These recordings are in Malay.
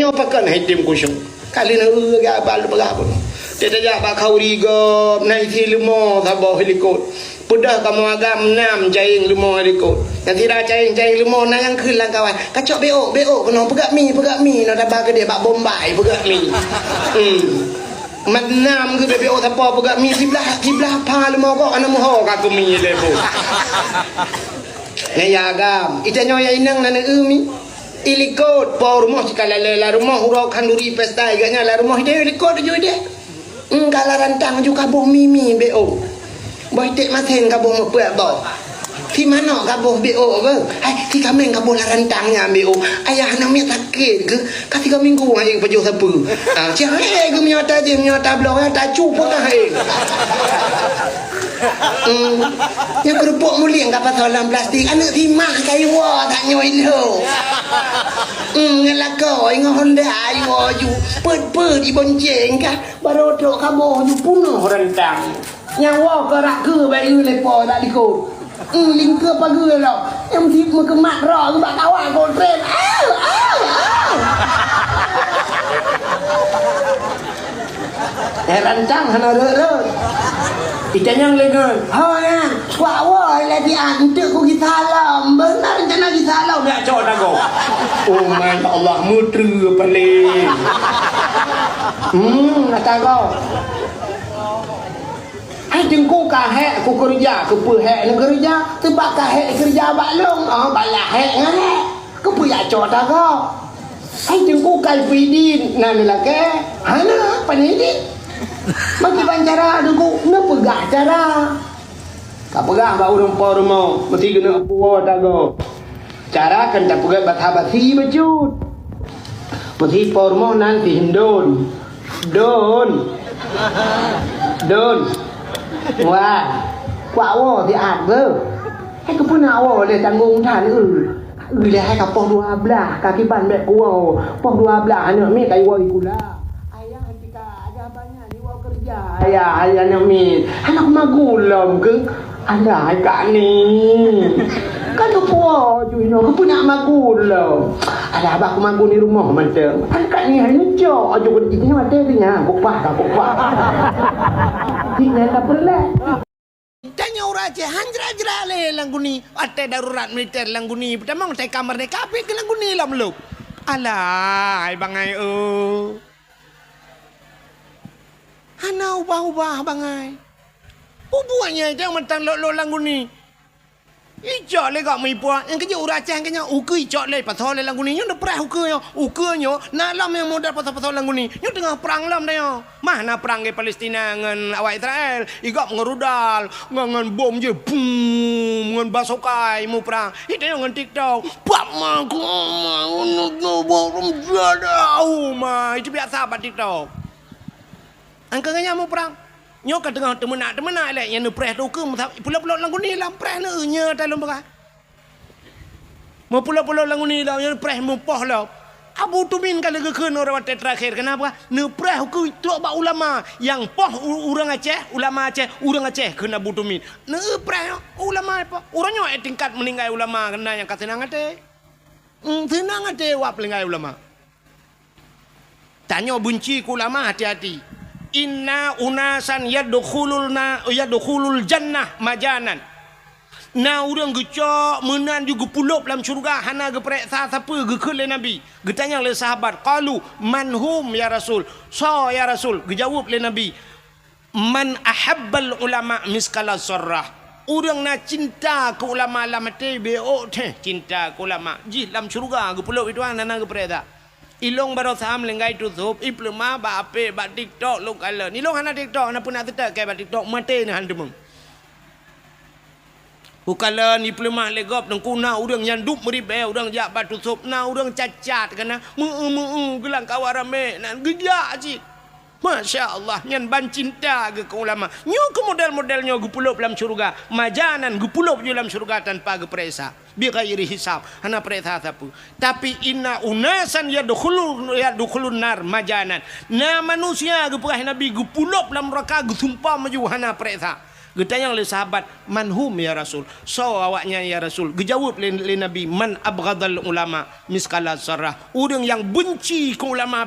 nyo pakan hitim kusung kali na ga bal berapa teta ja ba khauri go nai thi lumo tha bo helikot pudah kamu agam nam jaing lumo helikot nanti dah jaing lumo na yang khun lang kawan kacok beo kono pegak mi no da ba ke dia bak bombay pegak miมันน้ำคือไปโอทับปอปกมีสิบลาพาลมอก็อันนั้นห่อกับกูมีเลยบุเนี่ยยากามอิจฉาญอยนั่งนั่นมีอิลิโกดปอrumah sekali la rumah urau kanduri pesta iganya la rumah dia ilikod juga dia kala rantang juga kabung mimi beo boy tek maten kabung mek boที่มันนอกกับโบเบโอเว้ยไอ้ที่เขาเม่งกับโบลารันตังเนี่ยเบโอไอ้ยาน้ำเมียตะเกียคือข้าที่เขามิงกูเองประโยชน์สปือเจ้าเอ้คือมีตาเจมีตาบล็อกตาจูบพวกนั้นเองyang kerupuk mulia enggak pasolan plastik anak timah kai wa tak nyoi lo ngelakoi ngonda ayo ju pet di bonceng ka barodo kamo ju puno rentang nyawa kerak ke bae lepo tak dikut lingkup pagi lo yang tip kemak ro ke bak kawan kontren rentang hana re kita yang legal ya wah lagi antuk ku kita lam benar rencana kita lam nak cok dah kau oh my Allah mutru pelik kata kau ai jengku kahek ku kerja ku perhek nak kerja tebak kahek kerja bak long balah hek ngane ku puya cok dah kau ai jengku kai pidin nan la ke hana panidi mati pancara duku na pegah cara ka pegah ba urang po rumo mati gena puo dago cara kan tak pegah bathabati bacut mati po rumo nanti hindon don wah kwa wo thì ạt vơ hay có pun awo le tanggung than le hay ka po 12 kaki ban mek wo po 12 ne me kai wo ikula ayah nami anak magulom ke ada kak ni kan apa juino ke punya magulom ada abah magul di rumah macam kak ni hanya jo aja ini mate nya pokpa tinggal tak perlu tanya orang je hanjra le langguni ate darurat militer langguni pertama saya kamar de kafe ke langguni lam lu alah ai bangai hana ubah bangai ubuannya itu yang mentang lo langguni ijak le gak mai puak yang kerja urang aceh kenya uku ijak le pasal le langguni yang dah perah uku na lam yang modal pasal langguni yang tengah perang lam dah yo mana perang ke Palestina dengan awak Israel igak ngerudal ngan bom je boom ngan basokai mu perang itu yang ngan TikTok pak mak ngono bom jadau mah itu biasa pada TikTok angkanya mau perang nyok tengah temenak le yang preh tu ke pula langguni lam preh ne nya dalam berah mau pula langguni lam yang preh mu poh la Abu Tumin kalau keun orang terakhir kenapa ne preh ku tu ba ulama yang poh urang Aceh ulama Aceh urang Aceh kena Abu Tumin ne preh ulama apa orangnya tingkat meninggal ulama kena yang kata nang ate tenang ate wap lengai ulama tanya benci ku ulama hati-hati inna unasan yadkhulul jannah majanan na urang gecok menan juga pulop dalam syurga hana geprek siapa gekeul le nabi getanya le sahabat qalu manhum ya rasul so ya rasul gejawab le nabi man ahabbal ulama miskala sarrah urang na cinta ke ulama lamate beo cinta ke ulama ji dalam syurga gepulop itu hana geprek tak ilong baru saham lenggai tutup iplema ba ape ba TikTok lo kala ni long hana TikTok na pun nak tetak ke ba TikTok mate ni handemung ukala ni iplema legop nang kuna urang nyanduk meribe urang jak ba tutup na urang cacat kana gelang kawarame nan gejak ji Masya Allah nyan ban cinta ke ulama nyo ke model-modelnya gupulup dalam syurga majanan gupulup dalam syurga tanpa gepresa bi ghairi hisab hana presa sapu tapi inna unasan yadkhulun nar majanan na manusia geprah nabi gupulup dalam neraka gesumpah maju hana presa Getanya oleh sahabat, manhum ya Rasul. So awaknya ya Rasul. Gejawab le Nabi, man abghadal ulama miskala sarah. Orang yang benci ke ulama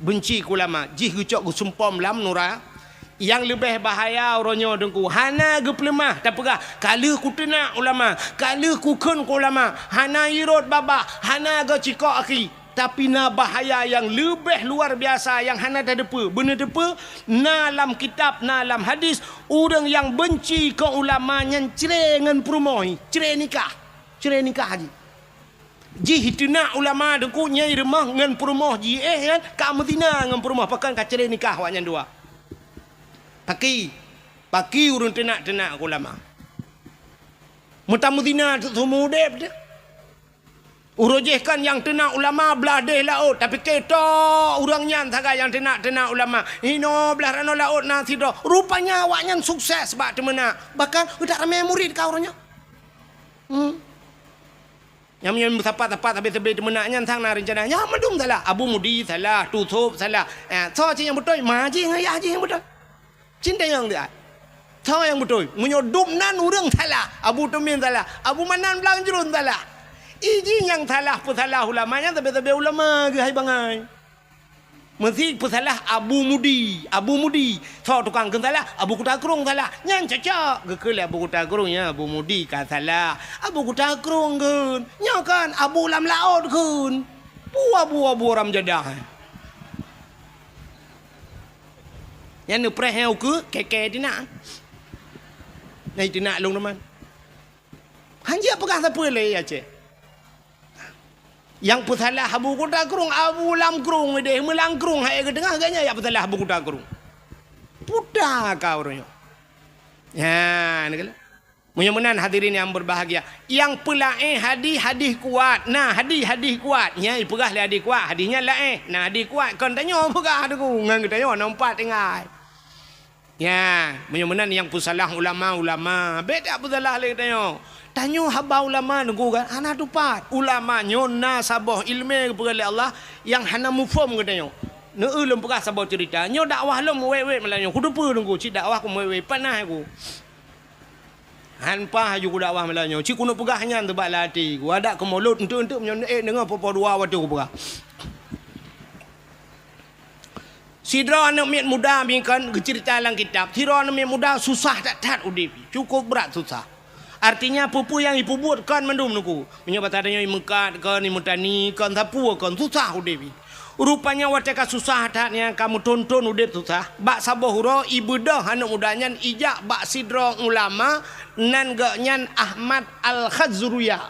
benci ke ulama. Jih gecok gusumpom lam nura. Yang lebih bahaya orangnya dengku. Hana geplemah tak pegah. Kala ku tenak ulama, kala ku kun ke ulama. Hana irot baba, hana ga cikok aki. Tapi na bahaya yang lebih luar biasa yang hana tak depa. Benar depa na dalam kitab, na dalam hadis, orang yang benci ke ulama yang cerai dengan perumoi, cerai nikah haji. Ji hituna ulama dengku nyai remah dengan perumah ji kan ka Madinah dengan perumah pakan ka cerai nikah awaknya dua. Paki urun tenak ulama. Mutamudina tu mudep dia. Urujehkan yang tenak ulama belah deh laut. Tapi kita orangnya saga yang tenak ulama. Hino belah rano laut nanti dah. Rupanya awaknya sukses sebab temena. Bahkan udah ramai murid kau orangnya. Yang punya tepat habis temenaknya tang na rencana. Ya madum salah. Abu Mudi salah. Tutup salah. So yang betul. Maji yang betul. Cinta yang dia. Tahu yang betul. Menyodum nan urang salah. Abu Tumin salah. Abu Manan belang jerun salah. Iji yang salah pesalah ulamanya tapi ulama ke hai bangai. Mesti pesalah Abu Mudi. So tukang kan salah. Abu Kutakrung salah. Nyan cocok. Gekele Abu Kutakrung ya. Abu Mudi kan salah. Abu Kutakrung kan. Nya kan Abu Lam Laut kan. Buah ram jadah. Yang ni prehau ke keke dina. Nai dina long teman. Hanya pegang siapa le ya cik. Yang pesalah Abu Kutakrung, Abu Lam Krung deh melangkrung hai ke tengah ganya ya pesalah Abu Kutakrung. Pudah kau orangnya. Ya, ni kala. Mudah-mudahan hadirin yang berbahagia. Yang pelaih hadis kuat. Nah, hadis kuat. Nyai pegah le hadis kuat. Hadisnya laih. Nah, hadis kuat kan tanya pegah tu ngan tanya nampak tengah. Ya, mudah-mudahan yang pesalah ulama. Beda pesalah le tanya. Tanya haba ulama nunggu kan ana tupat ulama nyona sabah ilmu kepada Allah yang hana mufhum katanya ne ulum pegah sabah cerita nyo dakwah lum wewe melanyo ku depa nunggu ci dakwah ku wewe panah aku hanpa haju ku dakwah melanyo ci kuno pegah nyan tebak lati ku ada ke mulut untuk menyo dengar apa dua waktu ku pegah sidra anak miat muda bingkan cerita dalam kitab sidra anak miat muda susah tak udip cukup berat susah. Artinya pupu yang ibu buat kan mendum nuku. Menyebut adanya imukat kan imutani kan tapu kan susah udepi. Rupanya wateka susah taknya kamu tonton udep susah. Bak sabah huro ibu dah anak mudanya ijak bak sidro ulama nan gaknyan Ahmad Al-Khazruya.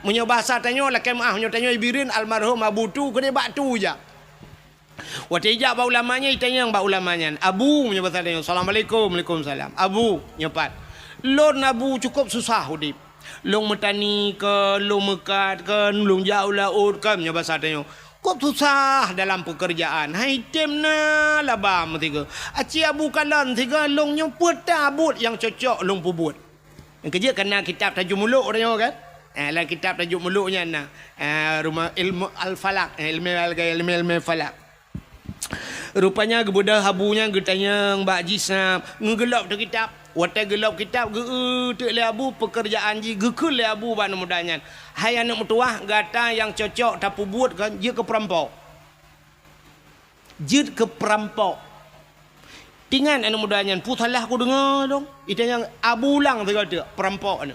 Menyebut bahasa tanya lakem tanya ibirin almarhum Abu tu kene bak tu je. Waktu ijak bau ulamanya itanya yang bau ulamanya. Abu menyebut tanya Assalamualaikum. Waalaikumsalam. Abu nyepat. Lon Abu cukup susah udip. Long metani ke, long mekat ke, long jauh laut ke menyebut tanya. Kok susah dalam pekerjaan. Hai temna labam tiga. Aci Abu kalan tiga long nyemput tabut yang cocok long pubut. Yang kerja kena kitab tajuk muluk tanya kan. Lah kitab tajuk muluknya nah. Rumah ilmu al-falak, ilmu falak. Rupanya kebudah habunya getanya Mbak Jisam ngegelap tu kitab. Waktu gelap kitab ge le abu pekerjaan ji gekul le abu ban mudanya. Hai anak mertua gata yang cocok tapu buat kan je ke perampok. Tingan anak mudanya putalah aku dengar dong. Itu yang abu ulang tiga tu perampok ni.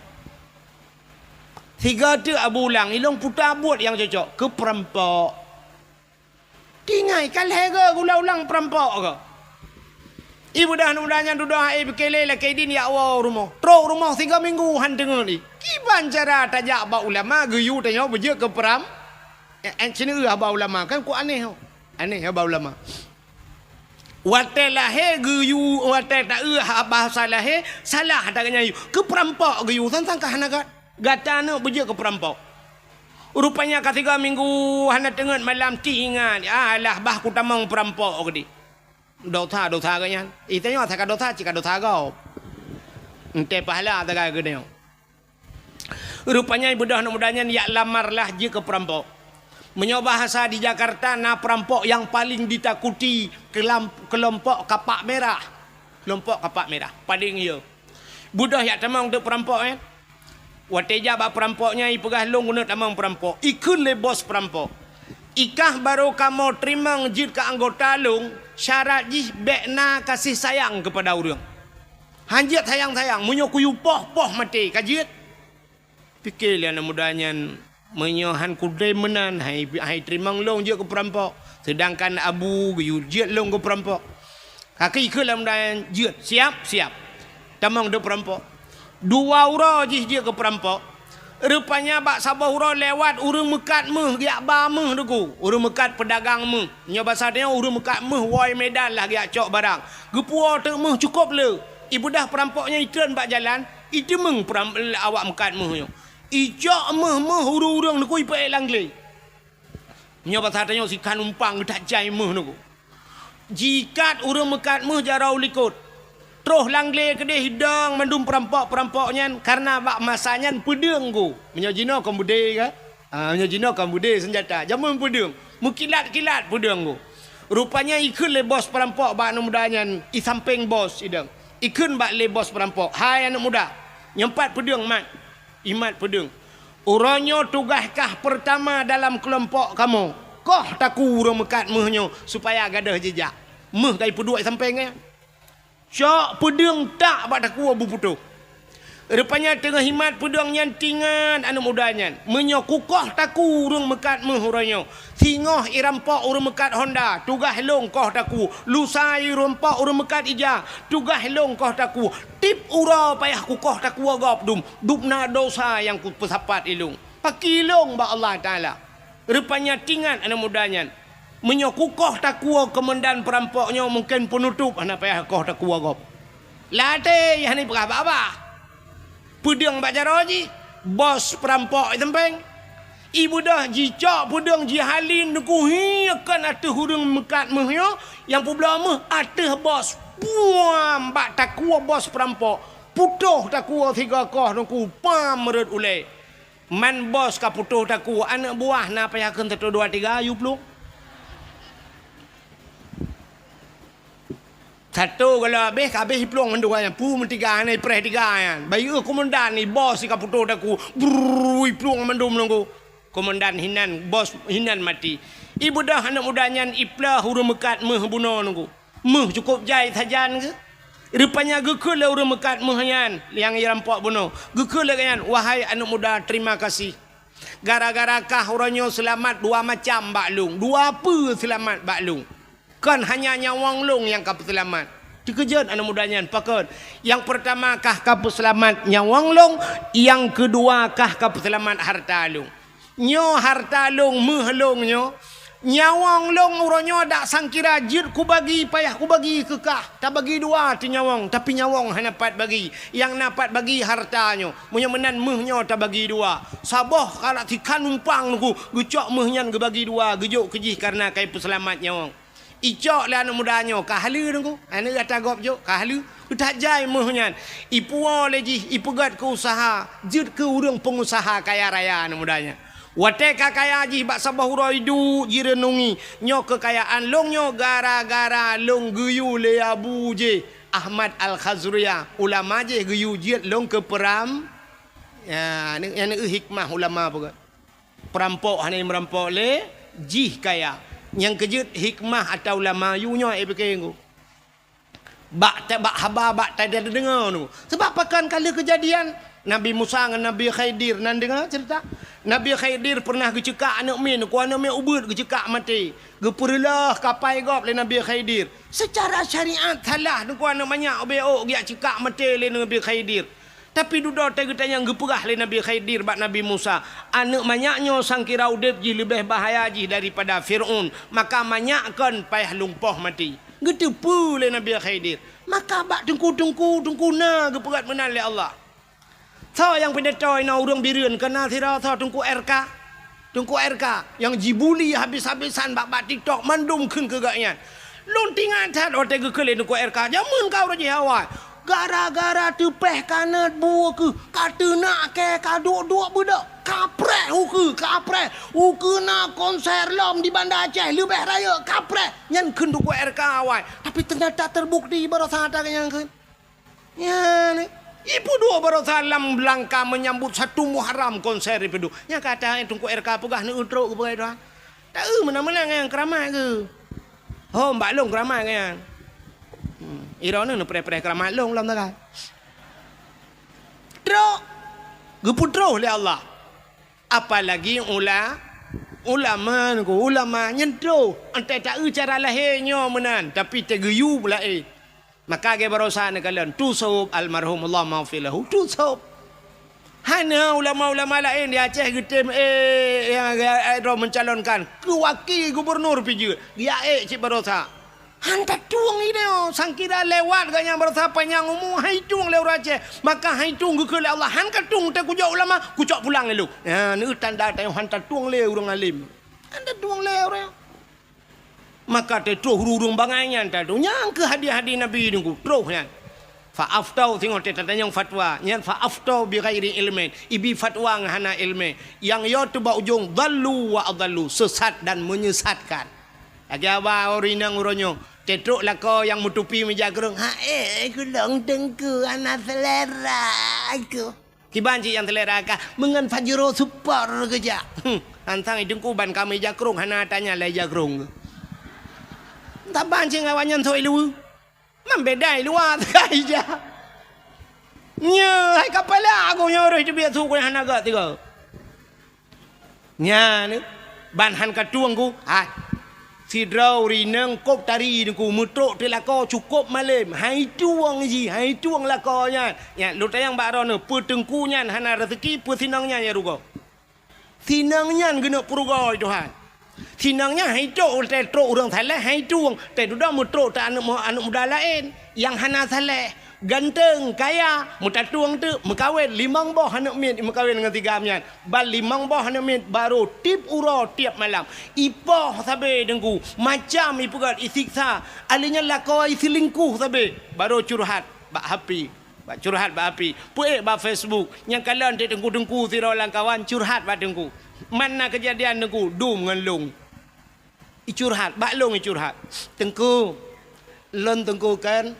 Tiga tu abu ulang ilong putar buat yang cocok ke perampok. Tingai kalai ke gula ulang perampok ke. Ibu dah mudanya duduk berkele lah kedin ya Allah rumah. Teruk rumah 3 minggu han dengar ni. Kiban cara tajak ba ulama geyu tanya beje ke peram. Sini ba ulama kan ku aneh. Aneh ba ulama. Wate lahe geyu wate tak bahasa lahe salah tak nyayu. Ke perampok geyu tentang kahanagat. Gatana beje ke perampok. Rupanya ketiga minggu hana tengah malam tingan. Alah bah ku tamang perampok gedi. Dosa kanya. Itanya tak dosa cika dosa kau. Ente pahala tak gede. Rupanya ibu dah mudanya ya lamarlah je ke perampok. Menyobahasa di Jakarta na perampok yang paling ditakuti kelompok kapak merah. Kelompok kapak merah paling ya. Budah yak tamang untuk perampok Wateja bak perampoknya ipegah long guna tamang perampok. Ikun le bos perampok. Ikah baru kamu terima ngejid ke anggota long syarat jih bekna kasih sayang kepada orang. Hanjit sayang-sayang menyokuyu poh mati kajit. Fikir lian mudahnya menyohan kudai menan hai terima long je ke perampok, sedangkan abu guyut long ke perampok. Kaki ke dalam dan jut siap tamang de perampok 2 ura je ke perampok. Rupanya bak sabah ura lewat urang mekat meh giak ba meh deku urang mekat pedagang meh nya bahasa dia urang mekat meh woi medan lah giak cok barang gepuo te meh cukup le ibu dah perampoknya itren bak jalan itu meng awak mekat meh yo ijak meh urang deku ipe langle nya bahasa dia sikan umpang tak jai meh deku jikat urang mekat meh jarau likut terus langle kedai hidang mandum perampok-perampoknya karena bak masanya pedeng go menyajino kambude ka menyajino kambude senjata jamun pedeng mukilat-kilat pedeng go rupanya ikun le bos perampok bak anak mudanya i samping bos idang ikun bak le bos perampok hai anak muda nyempat pedeng imat pedeng uronyo tugaskah pertama dalam kelompok kamu koh taku urang mekat mehnyo supaya gadah jejak meh kai peduk sampingnya cok pedang tak bak taku abu putuh. Rupanya tengah himat pedang nyantingan anak mudanya. Menyokukoh taku urang mekat mehuranyo. Singoh irampok urang mekat Honda. Tugah long koh taku. Lusai rompok urang mekat ija. Tugah long koh taku. Tip ura payah kukoh taku agap dum. Dupna dosa yang ku pesapat ilung. Pakilong ba Allah Ta'ala. Rupanya tingan anak mudanya. Menyokukoh takua komandan perampoknya mungkin penutup anak payah koh takua gop. Late yang ni berapa apa? Pedang bak jaroji bos perampok tempeng. Ibu dah jicak pedang jihalin deku hiakan ateh hurung mekat mehyo yang publa meh ateh bos. Puam bak takua bos perampok. Putuh takua 3 koh deku pam merut ule. Man bos ka putuh takua anak buah na payah kan 1 2 3 ayu peluk. Satu kalau habis hiplong mendu kan pu mentiga ni preh tiga kan bayu komandan ni bos si kaputo daku brrr hiplong mendu menunggu komandan hinan bos hinan mati ibu dah anak mudanya iplah urang mekat meh buno nunggu meh cukup jai sajan ke rupanya gekul le urang mekat mehyan yang irampok buno gekul le kan wahai anak muda terima kasih gara-gara kah uranyo selamat 2 macam baklung 2 apa selamat baklung kan hanya nyawang long yang kapu selamat. Terkejut anak mudanya pakon. Yang pertama kah kapu selamat nyawang long, yang kedua kah kapu selamat harta long. Nyo harta long meh long nyo. Nyawang long uronyo dak sangkira jid ku bagi payah ku bagi kekah. Tak bagi 2 ti nyawang tapi nyawang hanya dapat bagi. Yang dapat bagi hartanyo. Munya menan meh nyo tak bagi 2. Saboh kalau tikan numpang ku gecok meh nyan ge bagi 2 gejuk kejih karena kai peselamat nyawang. Icok lah anak mudanya kahalu nunggu anak kata gop jo kahalu tak jai mohnya ipuo leji ipugat ke usaha jid ke urang pengusaha kaya raya anak mudanya wate kaya ji bak sabah uraidu jirenungi nyo kekayaan long nyo gara-gara long guyu le abu je Ahmad Al-Khazruya ulama je guyu jid long ke peram ya ni hikmah ulama apa perampok hanya merampok le jih kaya yang kejut hikmah atau ulama yunya fikir bak haba bak tak ada dengar tu sebab pakan kala kejadian Nabi Musa dengan Nabi Khidir nan dengar cerita Nabi Khidir pernah gecekak anak min ku anak min ubud gecekak mati geperlah kapai gop le Nabi Khidir secara syariat salah ku anak banyak obeo giak cekak mati le Nabi Khidir tapi duda tanya geperah le Nabi Khidir bak Nabi Musa anak banyaknya sangkira udip ji lebih bahaya ji daripada Fir'aun maka banyakkan payah lumpuh mati getepu le Nabi Khidir maka bak tengku na geperat menan le Allah tho yang pendetoy na urang bireun kena sira tho tengku RK yang jibuli habis-habisan bak TikTok mandum keun kegaknya lontingan tat ote gekele tengku RK jamun kau raja awak Gara-gara tepeh kanat buah ke. Kata nak ke kaduk-duk budak. Kaprek uke nak konser lom di Bandar Aceh lebih raya kaprek nyan kendu ku RK awai tapi ternyata terbukti baru sadar yang kan ya ni ibu dua baru salam belangka menyambut satu Muharram konser itu yang kata itu ku RK pegah ni utro ku pegah doang tak mana-mana yang keramat ke oh mbak long keramat kan irona nu pre-pre keramat long lam tak tro geputro oleh Allah. Apalagi ulama nyentro ante tak cara lahirnya menan tapi tegeyu pula maka ge barosa ne kalian tusub almarhum Allah maghfilahu tusub hana ulama-ulama lain di Aceh getem yang mencalonkan ke wakil gubernur piju dia cik barosa hantar tuang ini sangkira lewat ganya bersapa panjang umum hai tuang lewat Aceh maka hai tuang ke Allah han ka tuang te kujak ulama kucak pulang lu ya ni tanda tayang hantar tuang le urang alim hantar tuang le orang maka te troh urung bangaian tadu nyang ke hadiah-hadiah nabi nunggu troh nya fa aftau tengok te tanyang fatwa nyan fa aftau bi ghairi ilmin ibi fatwa ngahana ilmi yang yo tu ba ujung dallu wa adallu sesat dan menyesatkan lagi apa orinang uronyo cetruk lah kau yang menutupi meja gerung. Aku long tengku anak selera aku. Kiban cik yang selera kah? Mengan fajro super kerja. Antang idengku ban kami meja gerung. Hana tanya lah meja gerung. Taban cik ngawanyan soy lu. Membedai luar sekali je. Nya, hai kapala aku nyoro itu biar suku yang hana gak tiga. Nya ni. Ban han katuang ku. Si drau rineng kop tari ku mutruk te lako cukup malam hai tuang ji hai tuang lako nya ya lu tayang bak ron pu tengku nya hana rezeki pu sinangnya ya rugo sinangnya gena purugo Tuhan sinangnya hai tok te truk urang Thailand hai tuang te duda mutruk ta anak muda lain yang hana saleh ganteng kaya muta tuang tu mekawin limang boh anak mit mekawin dengan tiga mian bal limang boh anak mit baru tip uro tiap malam ipoh sabe dengku macam ipugat isiksa alinya lakau isilingkuh sabe baru curhat bak happy bak curhat bak happy puek bak Facebook yang kalian te dengku siralang kawan curhat bak dengku mana kejadian dengku dum dengan long curhat bak long curhat dengku lon dengku kan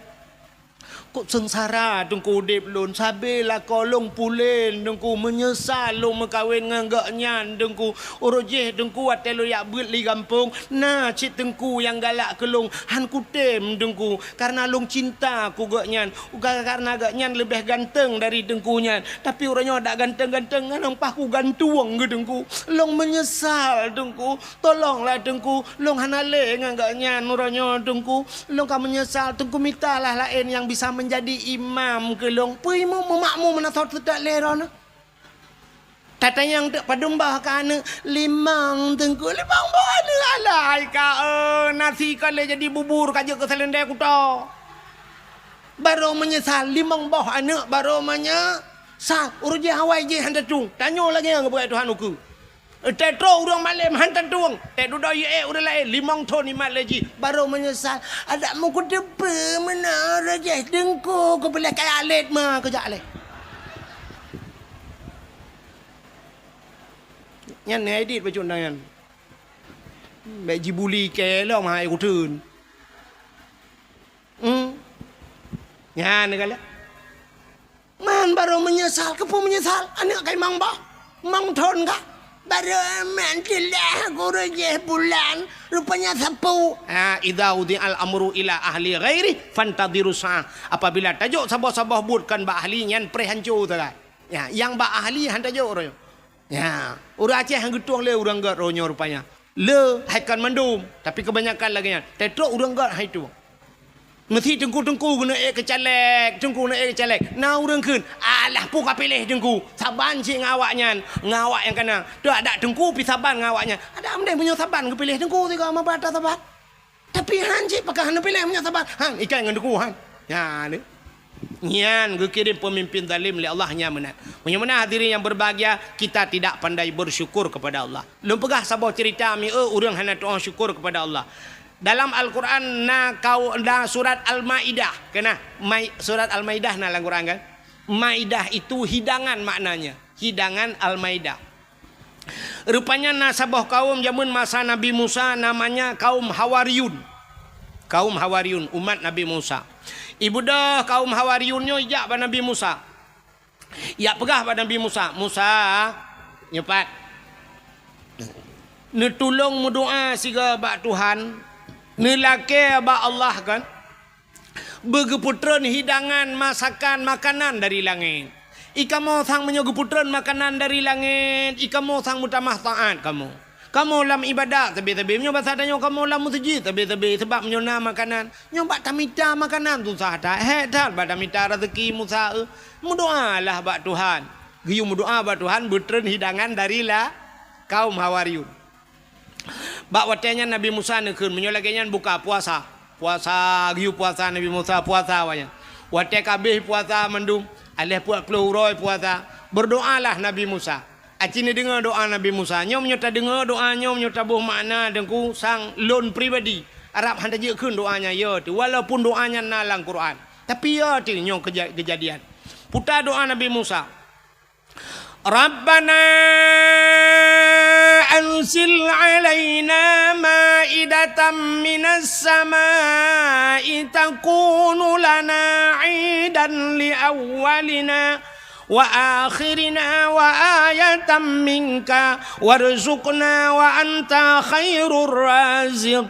kok sengsara dengku dip lun sabilah kolong pulen dengku menyesal lu mekawin nganggak nyan dengku orojeh dengku atelo yak beut li kampung nah cik dengku yang galak kelung han kutem dengku karena long cinta ku gak nyan karena gak nyan lebih ganteng dari dengku nyan tapi orangnya dak ganteng-ganteng nang paku gantuang ke dengku long menyesal dengku tolonglah dengku long hanale nganggak nyan orangnya dengku long ka menyesal dengku mintalah lain yang bisa menjadi imam ke long pui mu makmu menasot tak leron tata yang tak padumbah kana limang tengku limang bona alai ka nasi kale jadi bubur kaje ke selendai kuto baru menyesal limang boh anak baru menyesal uruje hawai je handa tung tanyo lagi yang buat Tuhan uku tetro urang malam hantar tuang te duda ye urang lain limang ton imat lagi baru menyesal ada mu ku depe mana raja dengku ku boleh kaya alet mah kerja alet nyan edit baju undangan mek jibuli ke lo mah ai ku tun nyan kala man baru menyesal kepo menyesal anak kai mang ba mang ton ka baru mantilah gurujeh bulan rupanya sapu idza udi al amru ila ahli ghairi fantadiru sa apabila tajuk sabah-sabah buatkan ba ahli nyan pre hancur tak ya yang ba ahli han tajuk ro ya urang Aceh hang getuang le urang gat ronyo rupanya le haikan mandum tapi kebanyakan lagi nyan tetro urang gat hai tu mesti tengku-tengku guna kecalek tengku nak kecalek na urang keun alah pu ka pilih tengku saban cik ngawaknya ngawak yang kena tu ada tengku pi saban ngawaknya ada amdai punya saban ke pilih tengku tiga ma bata saban tapi han cik pakai han pilih punya saban han ikan dengan tengku han ya ni nyan kirim pemimpin zalim li Allah nya menat punya mana hadirin yang berbahagia kita tidak pandai bersyukur kepada Allah lum pegah sabah cerita mi urang hana doa syukur kepada Allah Dalam Al-Quran surat Al-Maidah. Kena surat Al-Maidah dalam Al-Quran kan? Maidah itu hidangan maknanya. Hidangan Al-Maidah. Rupanya nasabah kaum zaman masa Nabi Musa namanya kaum Hawariyun. Kaum Hawariyun, umat Nabi Musa. Ibu dah kaum Hawariyunnya ijak pada Nabi Musa. Ya pegah pada Nabi Musa. Musa, nyepat. Ne tolong berdoa siga bak Tuhan. Ne lake bak Allah kan. Begeputran hidangan masakan makanan dari langit. Ika mau sang menyogeputran makanan dari langit. Ika mau sang mutamah taat kamu. Kamu lam ibadat tapi nyoba sadanya kamu lam masjid tapi sebab menyona makanan. Nyoba tamita makanan tu sahada. Dah badamita rezeki Musa. Mudoalah bak Tuhan. Giyu mudoa bak Tuhan betren hidangan darilah kaum Hawariyun. Bak watenya Nabi Musa nekeun menyolagenyan buka puasa. Puasa giyu puasa Nabi Musa puasa wanya. Wate kabeh puasa mendung. Alih puat peluroi puasa. Berdoalah Nabi Musa. Acini dengar doa Nabi Musa. Nyom nyota dengar doa nyom nyota buh makna dengku sang lon pribadi. Arab hantar jeukun doanya ya tu. Walaupun doanya nalang Quran. Tapi ya tu nyom kejadian. Putar doa Nabi Musa. Rabbana anzil alaina ma'idatan minas sama'i takunu lana 'idan li awwalina wa akhirina wa ayatan minka warzuqna wa anta khairur raziqin.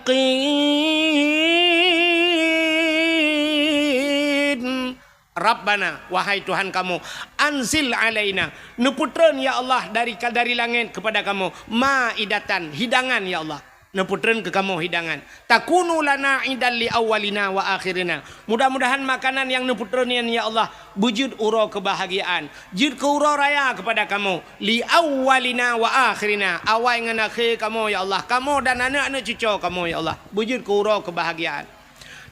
Rabbana, wahai Tuhan kamu, anzil alaina, neputran ya Allah dari langit kepada kamu, ma'idatan, hidangan ya Allah. Neputran ke kamu hidangan. Takunu lana idan li awalina wa akhirina. Mudah-mudahan makanan yang neputran ya Allah wujud uro kebahagiaan. Jid ke uro raya kepada kamu. Li awalina wa akhirina. Awal dengan akhir kamu ya Allah. Kamu dan anak-anak cucu kamu ya Allah. Wujud ke uro kebahagiaan.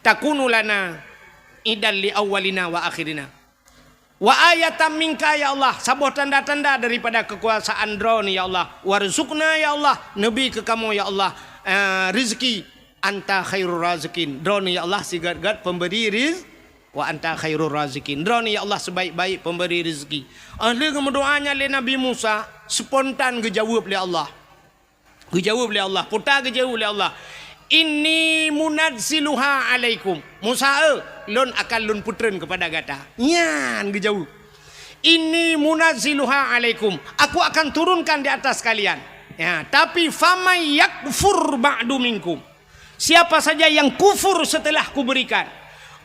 Takunu lana idan li awalina wa akhirina. Wa ayatan minka ya Allah. Sebuah tanda-tanda daripada kekuasaan drone ya Allah. Warzuqna ya Allah. Nabi ke kamu ya Allah. Rizki anta khairur razikin. Drone ya Allah sigat-gat pemberi rizki. Wa anta khairur razikin. Drone ya Allah sebaik-baik pemberi rizki. Ahli kemendoanya le Nabi Musa spontan gejawab le Allah. Gejawab le Allah. Putar gejawab le Allah. Inni munazziluha alaikum. Musa lon akan lon putren kepada gata. Nyan gejauh. Inni munazziluha alaikum. Aku akan turunkan di atas kalian. Ya, tapi famay yakfur ba'du minkum. Siapa saja yang kufur setelah kuberikan.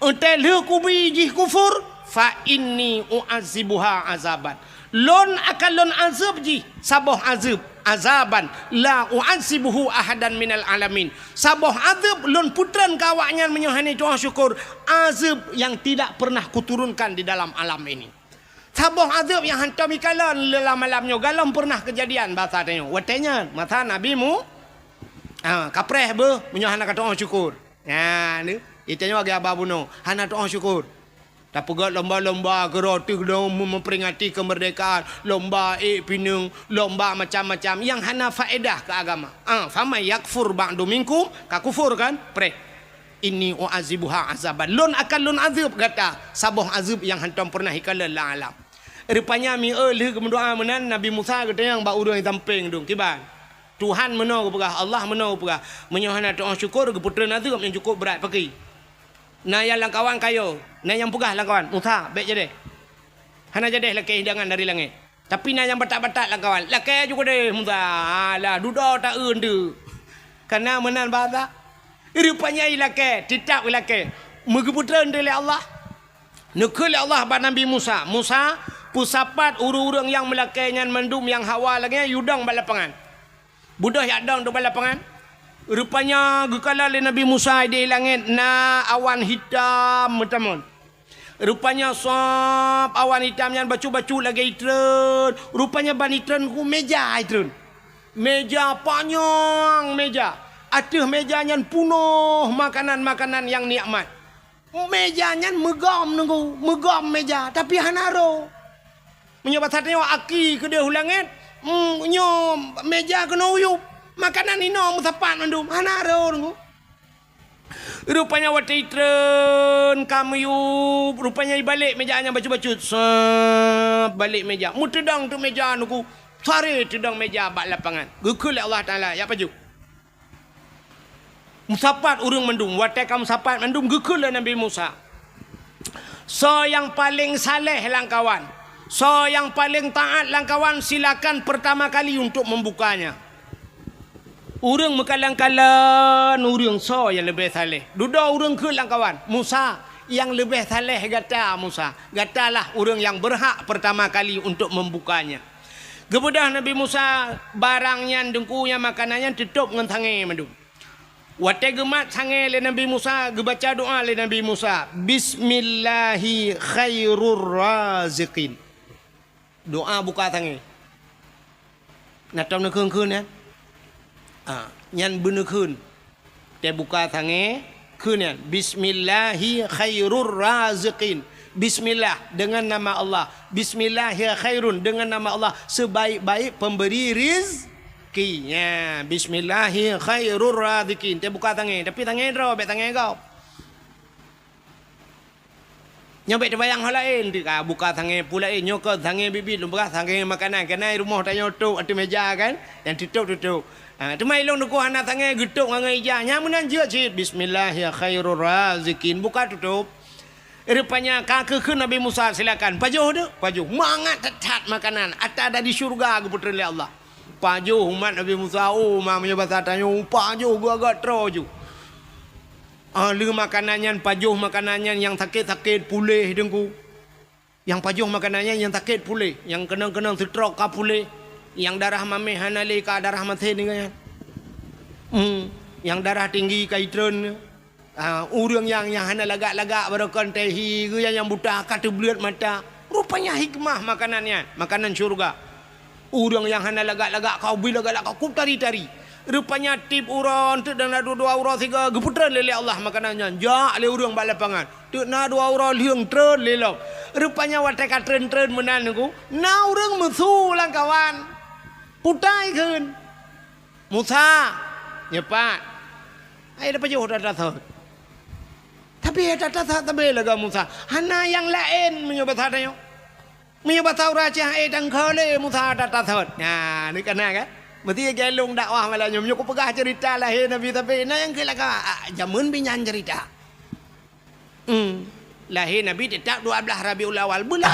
Entel kubijih kufur fa inni u'azibuha azaban. Lon akan lon azab ji saboh azab. Azaban la u'azibuhu ahadan minal alamin. Saboh azab lon putran kawaknya menyohani doa syukur. Azab yang tidak pernah kuturunkan di dalam alam ini. Saboh azab yang hantar mikalan dalam malamnya galam pernah kejadian bahasa tanya. Watenya mata nabimu kapreh be menyohana doa syukur. Ya ni itanya bagi ababuno hana doa syukur. Tak pegat lomba-lomba geroti dong memperingati kemerdekaan, lomba pinung, lomba macam-macam yang hana faedah ke agama. Fama yakfur ba'du minkum, ka kufur kan? Pre. Inni u'azibuha azaban. Lon akan lon azab kata. Saboh azab yang hantam pernah hikala la alam. Rupanya mi leh kemendoa menan Nabi Musa kata yang ba urang tamping dong kiban. Tuhan menau pegah, Allah menau pegah. Menyohana doa syukur ke putera azab yang cukup berat pakai. Nah yang langkawan kayo, nah yang pegah langkawan, Musa baik jadi. Hana jadi laki hidangan dari langit. Tapi nah yang batak-batak langkawan, laki juga deh Musa. Lah duda tak undu. Karena menan bahasa. Rupanya laki, tidak laki. Megeputran dari Allah. Nekul Allah pada Nabi Musa. Musa pusapat urang-urang yang melakainya mendum yang hawa lagi yudang balapangan. Budah yak dang do balapangan. Rupanya gekala le Nabi Musa di langit na awan hitam teman. Rupanya sop awan hitam yang bacu-bacu lagi itren. Rupanya ban itren ku meja itren. Meja panjang meja. Aduh mejanya penuh makanan-makanan yang nikmat. Mejanya megam nunggu, megam meja tapi hanaro. Menyobat satnya aki ke dia langit. Nyo meja kena uyup. Makanan ini musapan mandum hanaro nunggu. Rupanya watai tren kamu yu. Rupanya balik mejanya baca-baca. Balik meja. Mu tedang tu meja nuku. Sari tedang meja bak lapangan. Gukul Allah Ta'ala. Ya paju. Musapat urang mendung. Watai kamu sapat mendung. Gukul Nabi Musa. So yang paling saleh langkawan. So yang paling taat langkawan. Silakan pertama kali untuk membukanya. Urang mekalang-kalang urang so yang lebih saleh. Duda urang ke langkawan. Musa yang lebih saleh kata Musa. Katalah urang yang berhak pertama kali untuk membukanya. Kemudian Nabi Musa barangnya dengkunya makanannya tutup dengan tangan mendung. Watai gemat sangai le Nabi Musa, gebaca doa le Nabi Musa. Bismillahi khairur raziqin. Doa buka tangan. Natam nak kun ya. Nyan bener kun. Dia buka tangan kun ya. Bismillahi khairur raziqin. Bismillah dengan nama Allah. Bismillahi khairun dengan nama Allah sebaik-baik pemberi rizki. Ya, bismillahi khairur raziqin. Dia buka tangan, tapi tangan ro, bet tangan kau. Nyobek terbayang hal lain dia buka tangan pula nyokot tangan bibit lumbah tangan makanan kenai rumah tanya tu atas meja kan yang tutup. Tu mai long nuku anak tangan getuk ngai ija nyamunan je cit bismillahirrahmanirrahim khairur raziqin buka tutup. Rupanya kaki ke Nabi Musa silakan pajuh tu pajuh mangat tetat makanan atas ada di syurga ke putra Allah. Pajuh umat Nabi Musa mamanya bahasa tanya pajuh gua agak troju. Lu makanannya pajuh makanannya yang sakit-sakit pulih dengku. Yang pajuh makanannya yang sakit pulih, yang kenang-kenang stroke ka pulih, yang darah mameh hanale ka darah mati dengan. Yang darah tinggi ka itren. Urang yang hana lagak-lagak barokan tehi ke yang buta kata belut mata. Rupanya hikmah makanannya, makanan syurga. Urang yang hana lagak-lagak kau bila lagak kau tari-tari. Rupanya tip uron tu dan dua uron tiga geputran lele Allah makanannya. Ja le urang bak lapangan. Tu na dua uron liang tren lelok. Rupanya watai ka tren menan ku. Na urang musuh lang kawan. Putai keun. Musa nyepat. Ai dapat jauh dah tahu. Tapi tak tahu laga Musa. Hana yang lain menyobat hadanya. Menyobat tahu raja dan kale Musa tak tahu. Nah, ni kena kan? Berarti gelong dakwah malah nyok pegah cerita lahir Nabi tapi nah yang kelaka jamun binyan cerita. Lahir Nabi tak 12 Rabiul Awal bulan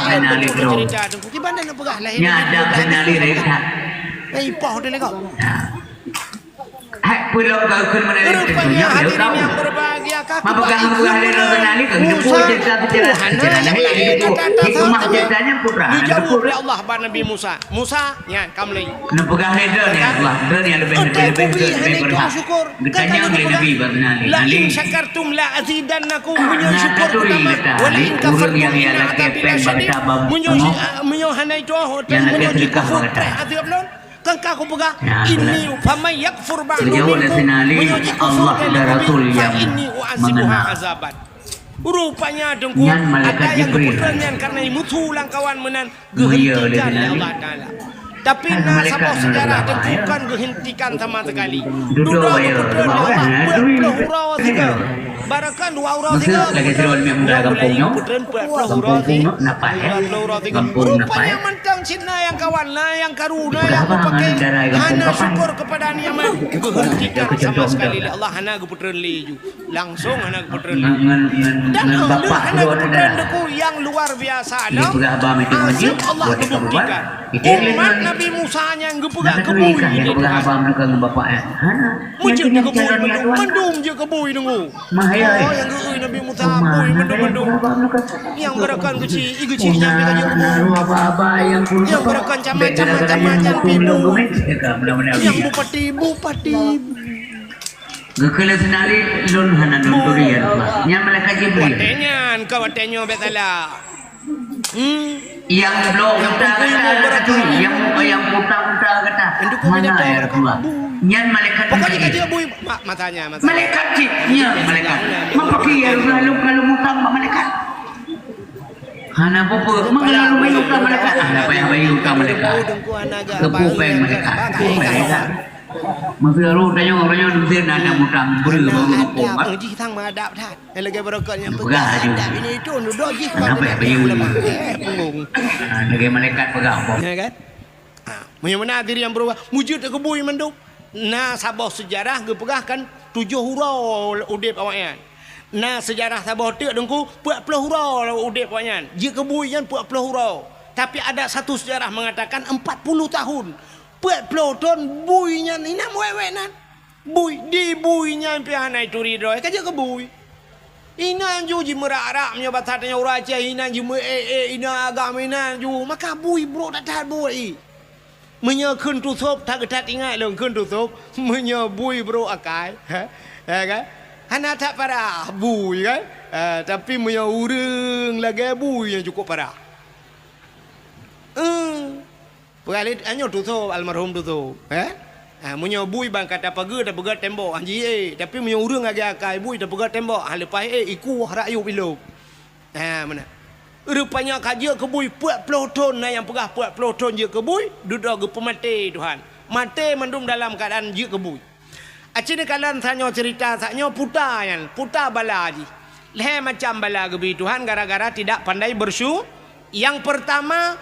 cerita tu. Di mana nak pegah lahir? Nya ada kenali rekat. Poh dia kau. Hak pulau kau kun mana rupanya hadirin yang berbahagia kakak mapakah hari kenali kau jemput cerita itu hikmah ceritanya putra dijawab oleh Allah pada Nabi Musa ya kamu lagi napakah hedon ya Allah dan yang lebih berhak bertanya oleh Nabi bernali la in syakartum la azidannakum punya syukur pertama wala in kafartum yang ialah kepeng bangsa munyo hanai tu munyo kufur azab lon kan aku pegah ini upamai yakfur ba'du minkum menyuji kufur Rasul yang ini u'azibuha azaban rupanya dengku ada yang keputusan karena mutu lang kawan menan gehentikan Allah Ta'ala tapi nasabah sejarah dengkukan gehentikan sama sekali duduk keputusan Allah berpuluh tiga barakan dua urau tiga lagi seruan yang muda kampungnya kampung napa rupanya mentang Cina yang kawan lah yang karuna yang pakai hana syukur kepada niaman gehentikan sama sekali Allah hana keputusan leju langsung hana keputusan dan hana keputusan deku yang luar biasa azab Allah membuktikan umat Nabi Musa yang gepegak kebui ini muncul di kebui mendung je kebui nunggu yang geui Nabi Musa kebui mendung yang gerakan kecil yang yang gerakan camat pibu yang bupati Gekala senali lon hanan durian nya malaikat Jibril watenya betala yang belum yang putar kata mana air keluar nyan malaikat pokoknya kaji bui matanya malaikat nya malaikat mapaki air kalau mutang malaikat hana popo mengalu bayu ka malaikat apa yang bayu ka malaikat kepupeng malaikat Masa ru tanya orangnya nanti ada mutang beri baru ngepung. Adab ji thang adab tat. Lagi barokatnya Pegah aja. adab ini itu duduk ji Kenapa ya bayu ni? pengung. Negeri malaikat pegang apa? Ya kan? Punya mana diri yang berubah wujud ke bui menduk. Nah sabah sejarah ge pegahkan 7 hurau udip awaknya. Nah sejarah sabah tu dengku 40 hurau udip awaknya. Ji ke bui kan 40 hurau. Tapi ada satu sejarah mengatakan 40 tahun. 40 tahun buinya ni nak wewek nan. Bui di buinya pianai turi doi kaja ke bui. Ina ju ji merak-rak nya batatnya uraca ina ji ina agama ina ju maka bui bro tak tahan bui. Menya khun tu sop tak ketat ingat long khun tu sop menya bui bro akai. Ha kan? Hana tak parah bui kan? Tapi menya urang lagi bui yang cukup parah. Pergalit anyo tu sop almarhum tu sop. Munyo bui bang kata pagi dah pegat tembok anji tapi munyo urang lagi akai bui dah pegat tembok lepas iku rayu bilo. Mana? Rupanya kaja ke bui 40 tahun na yang pegah 40 tahun je ke bui duduk ke pemati Tuhan. Mati mendum dalam keadaan je ke bui. Acini kalian sanyo cerita sanyo puta yang puta bala ji. Leh macam bala gebi Tuhan gara-gara tidak pandai bersyukur. Yang pertama,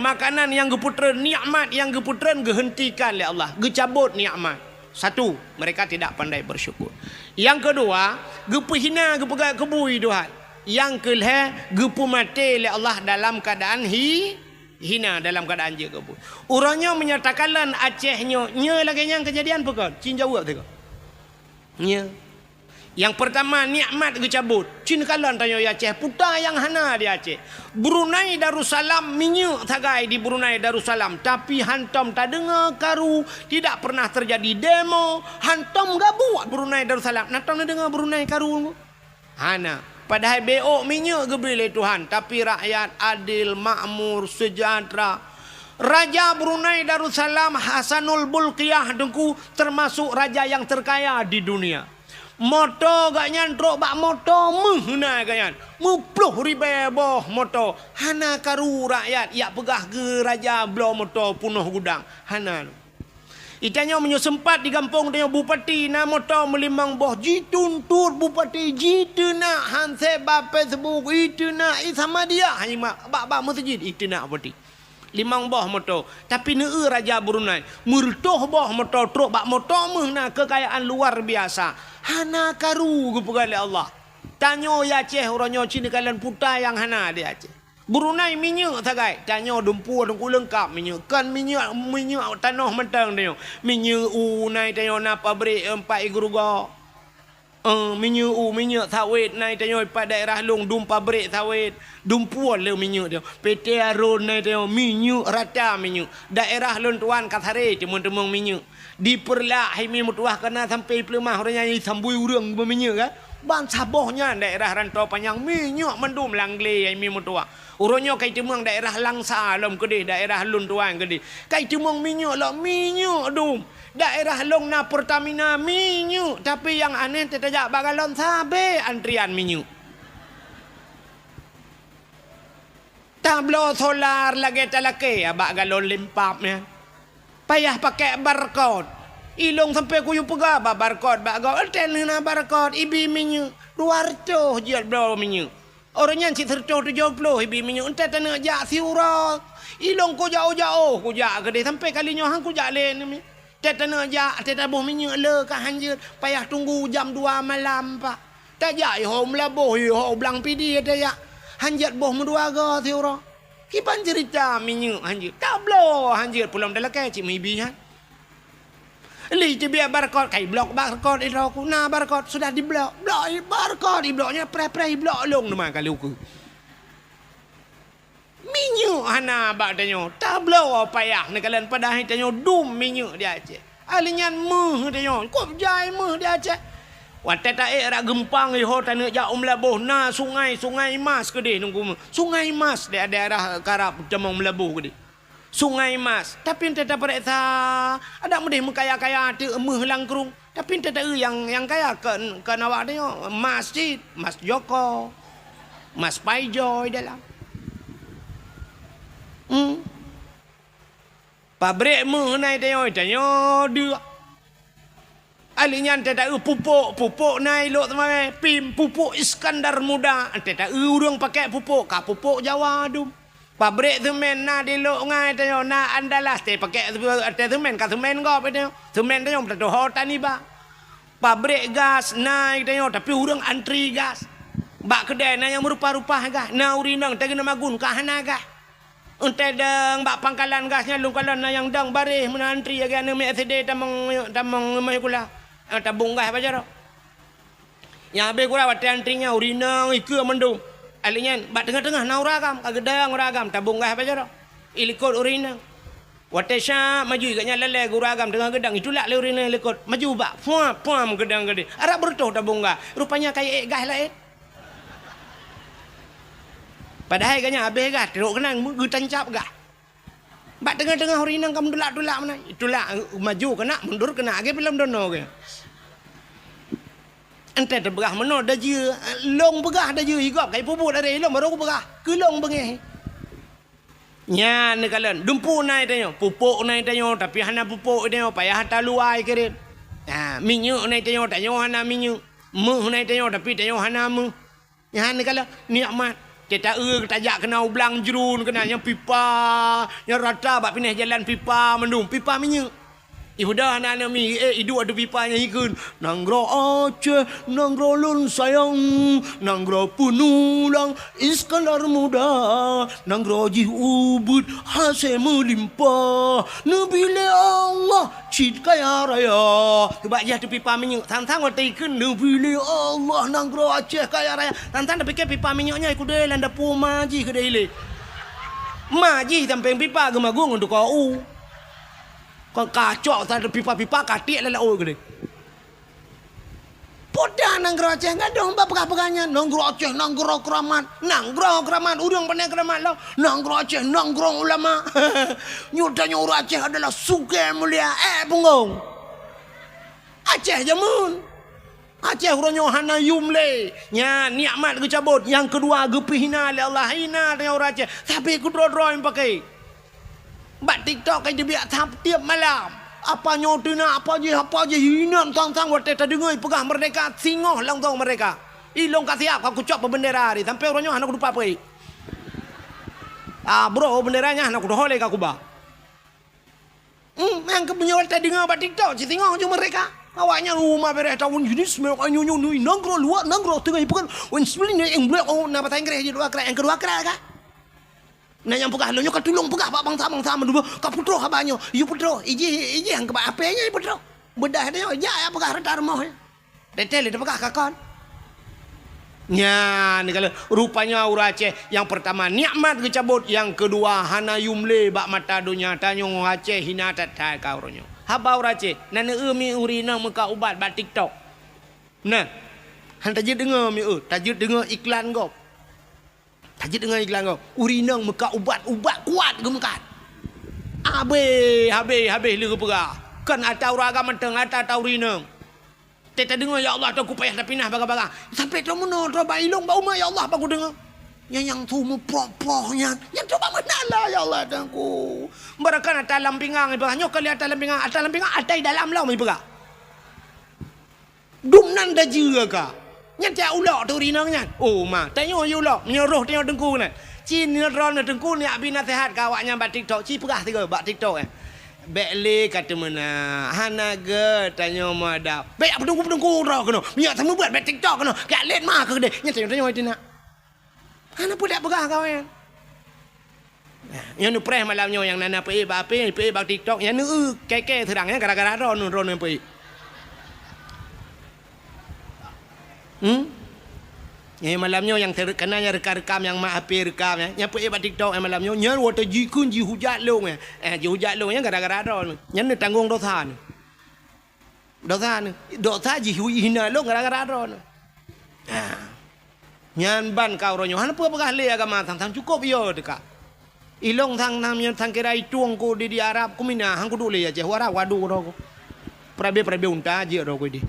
makanan yang geputren, nikmat yang geputren gehentikan oleh Allah, gecabut nikmat. Satu, mereka tidak pandai bersyukur. Yang kedua, gepehina gepegat kebui Tuhan. Yang kelih, gepu mati oleh Allah dalam keadaan hina dalam keadaan je kebui. Orangnya menyatakanlah Acehnya, nya lagi yang kejadian pekon, cin jawab tengok. Nya. Yang pertama nikmat gecabut. Cin kalan tanya Aceh puta yang hana di Aceh. Brunei Darussalam minyak tagai di Brunei Darussalam tapi hantam tak dengar karu, tidak pernah terjadi demo, hantam gak buat Brunei Darussalam. Hantam dengar Brunei karu. Hana. Padahal beok minyak gebeli Tuhan, tapi rakyat adil, makmur, sejahtera. Raja Brunei Darussalam Hasanul Bolkiah dengku termasuk raja yang terkaya di dunia. Moto gak nyantrok bak moto mehna ganyan. 10,000 boh moto. Hana karu rakyat yak pegah ke raja blo moto punuh gudang. Hana. Itanya sempat di kampung tanya bupati na moto melimang boh jituntut bupati jitu nak hanse bape sebuk itu nak sama dia hanya bak masjid itu nak bupati. Limang boh moto tapi neu raja Brunei murtoh boh moto truk bak moto mehna kekayaan luar biasa. Hana karu kepada Allah. Tanyo ya Aceh orangnya Cina kalian puta yang hana di Aceh. Brunei minyak tagai. Tanyo dumpu dengku lengkap minyak. Kan minyak tanah mentang tanyo. Minyak nai tanyo na pabrik 4 igruga. Minyak sawit nai tanyo pada daerah long dum pabrik sawit. Dumpu le minyak dia. PT Aron nai tanyo minyak rata minyak. Daerah lon tuan Kathare teman-teman minyak. Diperlah himi mutuah kena sampai pelemah orangnya sambui urang berminyak kan. Ban sabohnya daerah rantau panjang minyak mendum langle himi mutuah. Orangnya kai temang daerah Langsa lom gede, daerah lun tuan gede. Kai temang minyak lah minyak dum. Daerah long na Pertamina minyak, tapi yang aneh tetajak bagalon sabe antrian minyak. Tablo solar lagi talake abak galon limpapnya. Payah pakai barcode. Ilong sampai kuyu pegah barcode bagau hotel na barcode ibi minyak 200 je bro minyak. Orangnya si 170 ibi minyak ente tanah jak siurat. Ilong ko jauh-jauh ko jak gede sampai kalinya hang ko jak len ni. Tet tanah jak tet tabuh minyak le ka hanjut payah tunggu jam 2 malam pak. Tak jak hom labuh ho blang pidi ada ya. Hanjat boh mendua ga siurat. Kipan cerita minyak hanjir. Tak bloh hanjir pulang dalam kai cik mibi kan. Li je biar barcode kai blok barcode itu aku. Nah barcode sudah di blok. Blok barcode di bloknya pre blok long nama kali aku. Minyak hana bak tanyo. Tak bloh payah nak kalian pada hari tanyo dum minyak dia Aceh. Alinyan meh tanyo. Kop jai meh dia Aceh. Watai tak era gempang iho tanah jak Melabuh na sungai Mas gede nunggu sungai Mas di daerah Karab Jamong Melabuh gede sungai Mas tapi ente tak periksa ada mudih mengkaya-kaya tu emeh langkrung tapi ente tak yang kaya ke nawak dia masjid Mas Joko Mas Paijoy dalam pabrik meh nai dia dia Alinya tidak pupuk naik lo teman pim pupuk Iskandar Muda tidak urang pakai pupuk kak pupuk Jawa dum pabrik semen na di lo ngai tayo na andalas te pakai semen ka semen go tayo semen tayo tak hotan ni ba pabrik gas naik tayo tapi urang antri gas bak kedai na yang merupa-rupa gas na urinang tak kena magun ka hana gas untai dang bak pangkalan gasnya lu kalau na yang dang barih menantri ya ne me SD tamang kula tabung gas apa jaro yang habis kura wat antrinya urinang iku mendung alinya bak tengah-tengah na uragam kagedang uragam tabung gas apa jaro ilikot urinang watesha maju iganya lele uragam tengah gedang itulah le urinang ilikot maju bak puam gedang gede arab bertoh tabung gas rupanya kayak gas lain padahal iganya habis gas teruk kenang gutan cap gas bak tengah-tengah urinang kamu dulak mana itulah maju kena mundur kena age film dono ke ente terberah meno dah je long begah dah je igap kai pupuk dari long baru berah ke long bengeh nya ne kalen dumpu nai tanyo pupuk nai tanyo tapi hana pupuk tanyo payah hata luai keren minyak nai tanyo hana minyak meh nai tanyo tapi tanyo hana meh nya ne kalen nikmat kita tajak kena ublang jerun kena yang pipa yang rata bak pindah jalan pipa mendung pipa minyak ibu dah anak-anak mi hidup ada pipanya ikut nanggro Aceh nanggro lun sayang nanggro penulang Iskandar Muda nanggro jih ubud hasil melimpah nabile Allah cid kaya raya sebab dia ada pipa minyak tantang waktu ikut nabile Allah nanggro Aceh kaya raya tantang dah fikir pipa minyaknya ikut dia landa pu maji ke dia ile maji sampai pipa gemagung untuk kau kau kacau tak ada pipa-pipa katik lala oi gede. Podah nanggro Aceh enggak dong pegah-pegahnya nanggro Aceh nanggro keramat urang pandai keramat lo nanggro Aceh nanggro ulama nyudanya orang Aceh adalah suge mulia punggong Aceh jamun Aceh uranyo hana yumle nya nikmat ke cabut yang kedua gepi hina oleh Allah hina dengan orang Aceh tapi ku dro-dro yang pakai Bak TikTok kan dia biar tiap malam. Apa nyotina, apa je hina tang-tang waktu tak dengar pegah merdeka singoh langtong mereka. Ilong kasih aku cop bendera hari sampai orangnya anak lupa apa. Bro benderanya anak udah holek aku ba. Yang kebenyol tak dengar bak TikTok, singoh je mereka. Awaknya rumah beres tahun jenis mereka nyunyu nanggro luar nanggro tengah ipukan. Wen sebenarnya yang blok nak patah Inggeris je dua kerak yang kedua kerak kan. Nah yang pegah lo nyok tulung pegah bak bangsa mendu ka putro habanyo yu putro iji yang ke apenya yu putro bedah dia ya pegah retar moh detel dia pegah kakon nya ni kalau rupanya orang Aceh yang pertama nikmat kecabut yang kedua hana yumle bak mata dunia tanyong Aceh hina tatai kau ronyo haba orang Aceh nana mi urina muka ubat bak TikTok nah han tajid dengar mi tajid dengar iklan kau tajid dengan iklan kau urinang muka ubat-ubat kuat gemekat habis lu perah kan atau raga menteng atau urinang teta dengar ya Allah aku payah dah pindah baga-baga sampai tu mana tu bailong bau ma ya Allah aku dengar yang tu mu proh-prohnya yang tu mana lah ya Allah aku barakan atas lampingang ibu hanya kali atas lampingang atai dalam lau mi perah dumnan dah juga Nyan dia ulok tu rinangnya. Oh ma, tanya you ulok, menyuruh tengok dengku ni. Cin ni ron dengku ni abi nasihat kawaknya bak TikTok. Ci perah tiga bak TikTok Bekle kata mana, hanaga tanya madap. Bek apa dengku roh kena. Minyak sama buat bak TikTok kena. Kak let mah ke gede. Nyan tanya itu nak. Hana pun tak perah kau yang. Yang nu preh malamnya yang nana pe bak TikTok. Yang nu keke terangnya gara-gara ron yang pe. Yang malamnya yang terkenanya rekam-rekam yang mak HP rekam yang pergi buat TikTok yang malamnya nyan water jikun ji hujat long ji hujat long yang gara-gara ron nyan ni tanggung dosa ji hina long gara-gara ron nyan ban kau ronyo han apa le agama tang cukup yo dekat ilong tang nam tang kira ituang ko di Arab ku mina hang ku dule ya je wara wadu ro prabe unta je ro ko di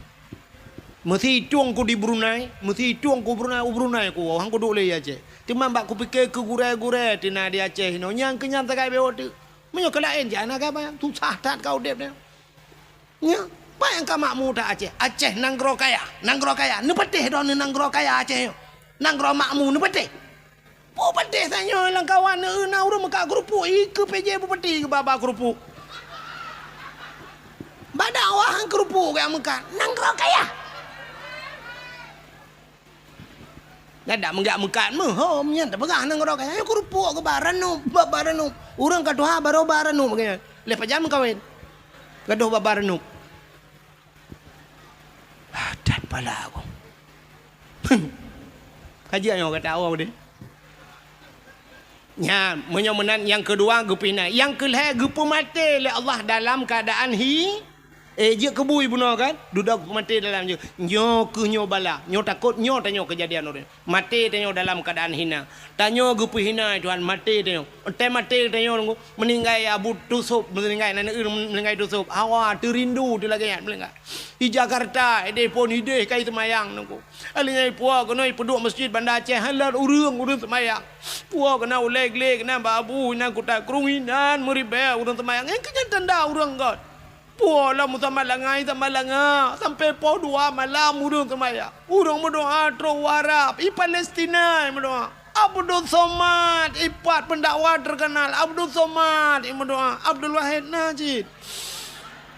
mesti tuang ku di Brunei, Brunei ku, hang ku dole ya je. Timbang bak ku fikir ke gure-gure tina di Aceh, no nyang kenyang takai bewo tu. Menyo kelain je anak apa? Tu sah tak kau dep dia. Nya, pa yang ka makmu tak Aceh. Aceh nanggro kaya. Nanggro kaya. Ni petih dah ni nanggro kaya Aceh. Nanggro makmu ni petih. Po petih tanya lang kawan na urang maka kerupuk. Ike peje bu petih ke baba kerupuk. Badak wahang kerupuk ke makan. Nanggro kaya. Nada menggak mekat mu. Ho nya tak berah nanggro kaya. Kerupuk ke baranu. Baranu. Urang ka doha baro baranu begini. Lepas jam kawin. Gaduh babaranu. Dan pala aku. Haji ayo kata awak dia. Ya, menyomenan yang kedua gupina. Yang kelih gupu mati oleh Allah dalam keadaan je kebui bunuh kan. Dudak mati dalam je. Nyo ke nyo bala. Nyo takut nyo tanyo kejadian orang. Mati tanyo dalam keadaan hina. Tanyo gupu hina Tuhan mati tanyo. Te mati tanyo meninggai abu tusuk meninggai nana meninggai tusuk. Awa terindu tu lagi meninggai. Di Jakarta ide pun ide kai semayang nunggu. Alingai puak kena peduk masjid Bandar Aceh halal urang semayang. Puak kena uleg-leg kena babu kena kutak kerunginan meribe urang semayang. Yang kenyataan dah urang god. Pualah sama langai sampai pukul 2 malam urang semayang. Urang berdoa terus warap. I Palestina berdoa. Abdul Somad, ipat pendakwa terkenal. Abdul Somad berdoa. Abdul Wahid Najid.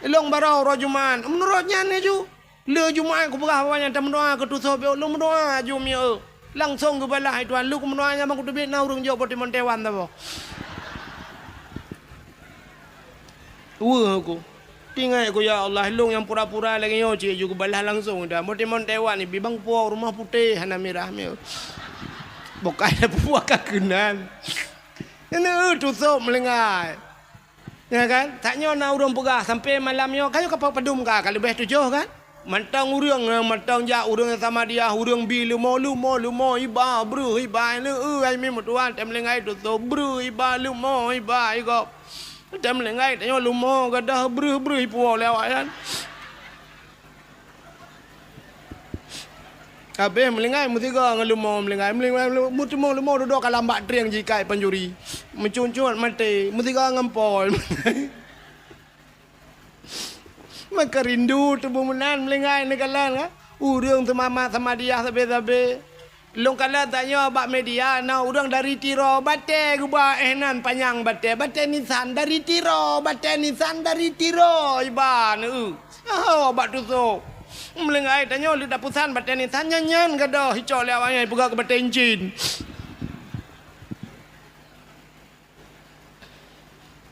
Long barau rojuman. Menurutnya ni ju. Le Jumaat aku berah banyak tak mendoa ke tu sobe. Lu mendoa ju mi langsung ke balah Tuhan. Lu mendoa nya bang ku tebit na urang jauh poti montewan ta bo. Aku. Tinggal aku ya Allah long yang pura-pura lagi yo cik ju ke balah langsung dah. Poti montewan ni bibang puak rumah putih hana merah mi. Bukan puak kakenan. Ini tu sob melengai. Ya kan? Taknya na urang pegah sampai malam yo kayu kapal padum ka kalau lebih 7 kan? Mantang urang mantang ja urang sama dia urang bi lumo iba bru iba le ai mi mutuan tem lengai tu so bru iba lumo iba igop. Tem lengai tanyo lumo gadah bru ipu lewat kan. Kabeh melengai mutiga ngelumo melengai mutimo lumo duduk kalambak triang jikai penjuri. Mencuncut mati mutiga ngempol. Maka rindu tubuh menan melengai ni kalan kan. Urang tu mama sama dia sabe-sabe. Long kalan tanya bak media na urang dari Tiro bate gua enan panjang bate Nissan dari Tiro bate Nissan dari Tiro iban oh bak tu so. Melengai tanya lidak pusan bate Nissan nyanyan gadah hicau lewanya pegak ke bate enjin.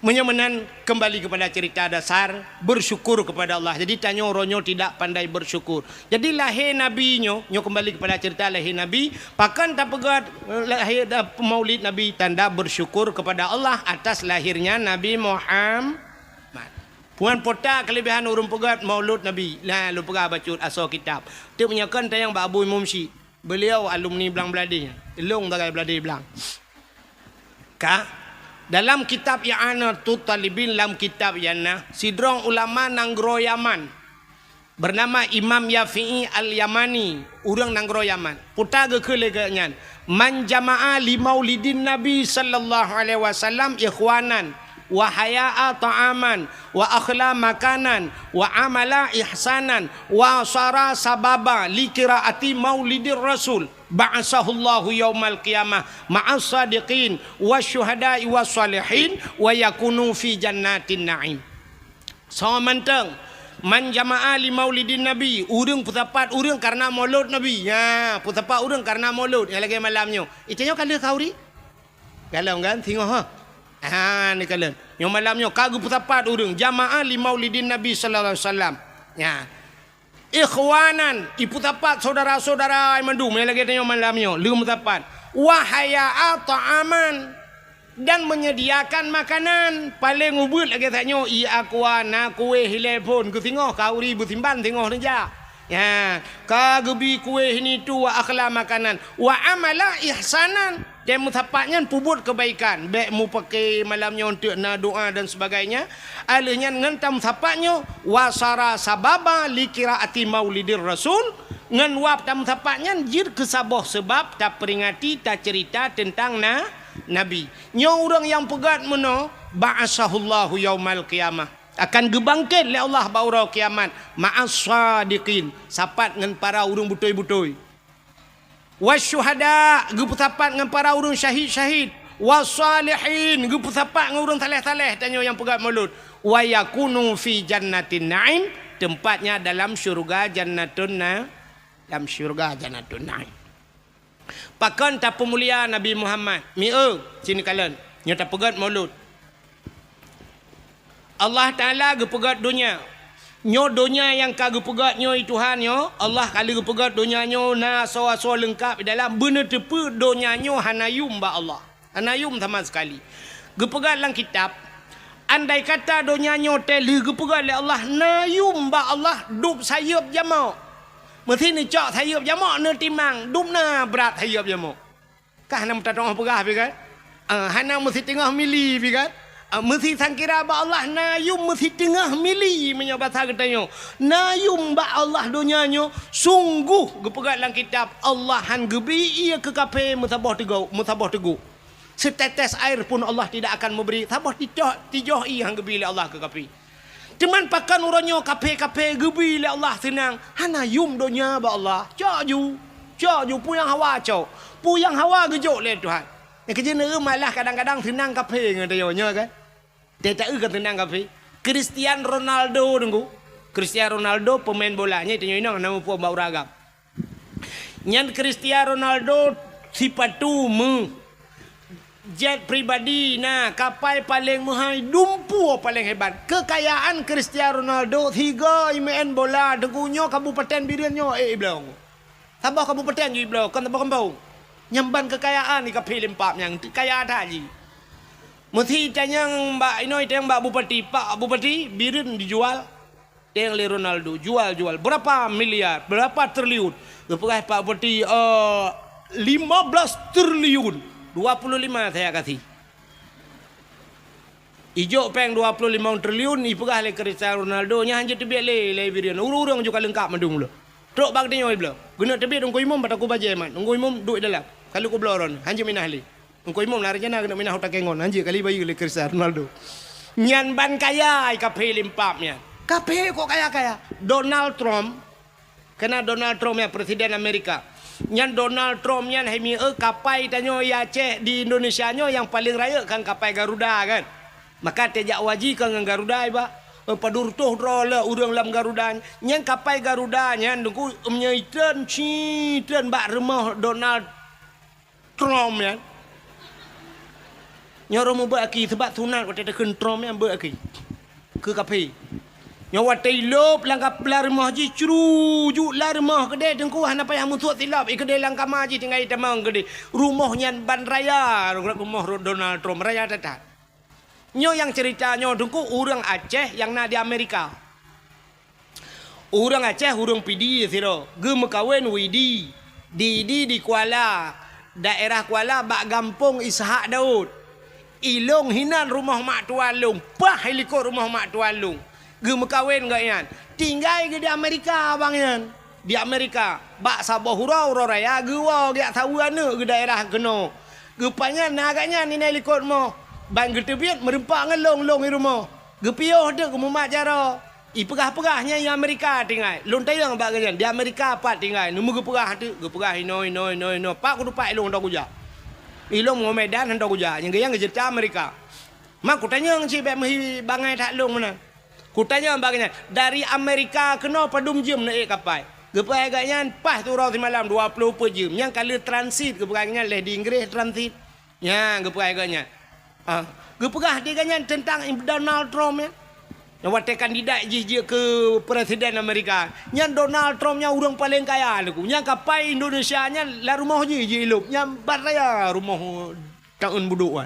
Menyemenan kembali kepada cerita dasar bersyukur kepada Allah. Jadi tanya orangnya tidak pandai bersyukur. Jadi lahir Nabi nyo kembali kepada cerita lahir Nabi. Pakan tak pegat lahir maulid Nabi tanda bersyukur kepada Allah atas lahirnya Nabi Muhammad. Puan pota kelebihan urung pegat maulud Nabi. Lah lu pegah baca asal kitab. Dia menyakan tayang Pak Abu Mumsi. Beliau alumni Belang Beladi. Long dagai Beladi Belang. Dalam kitab I'anatul Talibin dalam kitab Yana sidrong ulama nanggro Yaman bernama Imam Yafi'i Al-Yamani urang nanggro Yaman puta ke leganyan man jama'a li maulidin Nabi sallallahu alaihi wasallam ikhwanan wa haya'a ta'aman wa akhla makanan wa amala ihsanan wa sara sababa li qiraati maulidir rasul ba'asahullahu yaumal qiyamah ma'as sadiqin wasyuhada'i wassalihin wa yakunu fi jannatin na'im. So manteng man jama'a li maulidin nabi urang putapat urang karena maulud nabi ya putapat urang karena maulud yang lagi malamnya itanya kala kauri galau kan tengok ni kala yang malamnya kagu putapat urang jama'a li maulidin nabi sallallahu alaihi wasallam ya ikhwanan iputapat saudara-saudara mandu lagi tanya malamnya lum tapat wahaya ta'aman dan menyediakan makanan paling ubud lagi tanya i akwana kue hilepon ke tengok kauri butimban tengok saja ya kagebi kue ini tu wa akhla makanan wa amala ihsanan dan mutapatnya pubut kebaikan baik mu pakai malamnya untuk na doa dan sebagainya alihnya ngentam tapatnya wasara sababa li qiraati maulidir rasul ngan wap tam tapatnya jir kesabah sebab tak peringati tak cerita tentang nabi nya orang yang pegat meno ba'asahullahu yaumal qiyamah akan gebangkit oleh Allah baurau kiamat ma'as sadiqin sapat dengan para urang butoi-butoi wasyuhada gepusapat dengan para urang syahid-syahid wasalihin gepusapat dengan urang saleh-saleh tanya yang pegat mulut wa yakunu fi jannatin na'im tempatnya dalam syurga jannatun dalam syurga jannatun na'im pakan tak pemulia Nabi Muhammad sini kalian nyo tak pegat mulut Allah Ta'ala gepegat dunia nyo dunia yang kagak pegat nyo Tuhan nyo Allah kali gepegat dunia nyo na so lengkap dalam benar tepu dunia nyo hanayum ba Allah hanayum sama sekali gepegat dalam kitab andai kata dunia nyo teli gepegat oleh Allah nayum ba Allah dup sayup jamak mesti ni cak sayup jamak ne timang dup na berat sayup jamak kah nak tengah pegah pi kan hana mesti tengah mili pi kan mesti sangkira ba Allah nayum mesti tengah mili menyo bahasa katanya nayum ba Allah dunianyo sungguh gepegat dalam kitab Allah han gebi ia ke kape musabah teguh setetes air pun Allah tidak akan memberi sabah tijoh i hang gebi Allah ke kape cuman pakan uranyo kape gebi Allah senang hanayum dunia ba Allah caju puyang hawa puyang hawa gejok le Tuhan yang kerja malah kadang-kadang senang kape ngatayo nya kan dia tak kan tenang kafe. Cristiano Ronaldo tunggu. Cristiano Ronaldo pemain bolanya itu nyinang nama puan bau ragam. Nyan Cristiano Ronaldo sipatu jet pribadi kapal paling mahal dumpu paling hebat. Kekayaan Cristiano Ronaldo 3 main bola dengunyo kabupaten Birianyo belau. Sabah kabupaten je belau kan tabah kembau. Nyamban kekayaan ni kafe lempap yang kaya tadi. Mesti tanya Mbak Inoi tanya Mbak Bupati, Pak Bupati birin dijual yang le Ronaldo jual berapa miliar, berapa triliun. Lepas Pak Bupati 15 triliun, 25 saya kasih. Ijo peng 25 triliun ipegah le Cristiano Ronaldo nya hanje tebiat le birin. Urang juga lengkap madung lo. Trok bag dia belo. Guna tebiat ungko imam bataku baje man. Ungko imam duit dalam. Kalau ko bloron hanje minah le. Engkau imam lari jana kena minah hutak kengon anjir kali bayi oleh Cristiano Ronaldo. Nyan ban kaya kape limpapnya. Kape kok kaya. Donald Trump kena Donald Trump ya presiden Amerika. Nyan Donald Trump nyan hemi kapai tanyo ya Aceh di Indonesia nyo yang paling raya kan kapai Garuda kan. Maka tejak waji kan dengan Garuda ba. Padur tuh rola urang lam Garuda. Nyan kapai Garuda nyan dengku menyaitran citran bak rumah Donald Trump ya. Nyo romo beraki sebab sunat waktu tekun trom yang beraki ke kafe. Nyo waktu lop langkap lar rumah ji crujuk lar rumah gede dengku hana payah musuh silap gede langkap maji tinggal tamang gede. Rumahnya ban raya rumah Donald Trump raya tatat. Nyo yang cerita nyo dengku orang Aceh yang na di Amerika. Orang Aceh urang pidi siro. Ge mekawin widi. Di Kuala daerah Kuala bak gampung Ishak Daud. Ilong hinan rumah mak tualung, pah helikop rumah mak tualung. Ge mekawin gak yan. Tinggal ke di Amerika bang yan. Di Amerika, bak Sabah hurau raya ge wa ge tahu ane ke daerah keno. Ge panyan agaknya ni helikop mo. Bang ge tebiat merempak ngelong-long di rumah. Ge pioh de ke mak jaro. Pegah-pegahnya di Amerika tinggal. Long tayang bak ganyan. Di Amerika pat tinggal. Numu ge pegah tu, ge pegah no. Pak kudu pak ilong dak kuja. Ilong mau Medan hendak kuja yang gayang cerita Amerika. Mak ku tanya si bek bangai tak long mana. Ku tanya bagainya dari Amerika kena padum jam naik kapal. Gepai agaknya pas tu rau semalam 20 jam. Yang kali transit gepegahnya leh di Inggris transit. Ya gepai agaknya. Gepegah dia ganya tentang Donald Trump ya. Yang waktu kandidat je ke presiden Amerika. Yang Donald Trump nya orang paling kaya lagu. Yang kapai Indonesia nya la rumah je hidup. Yang baraya rumah tahun buduan.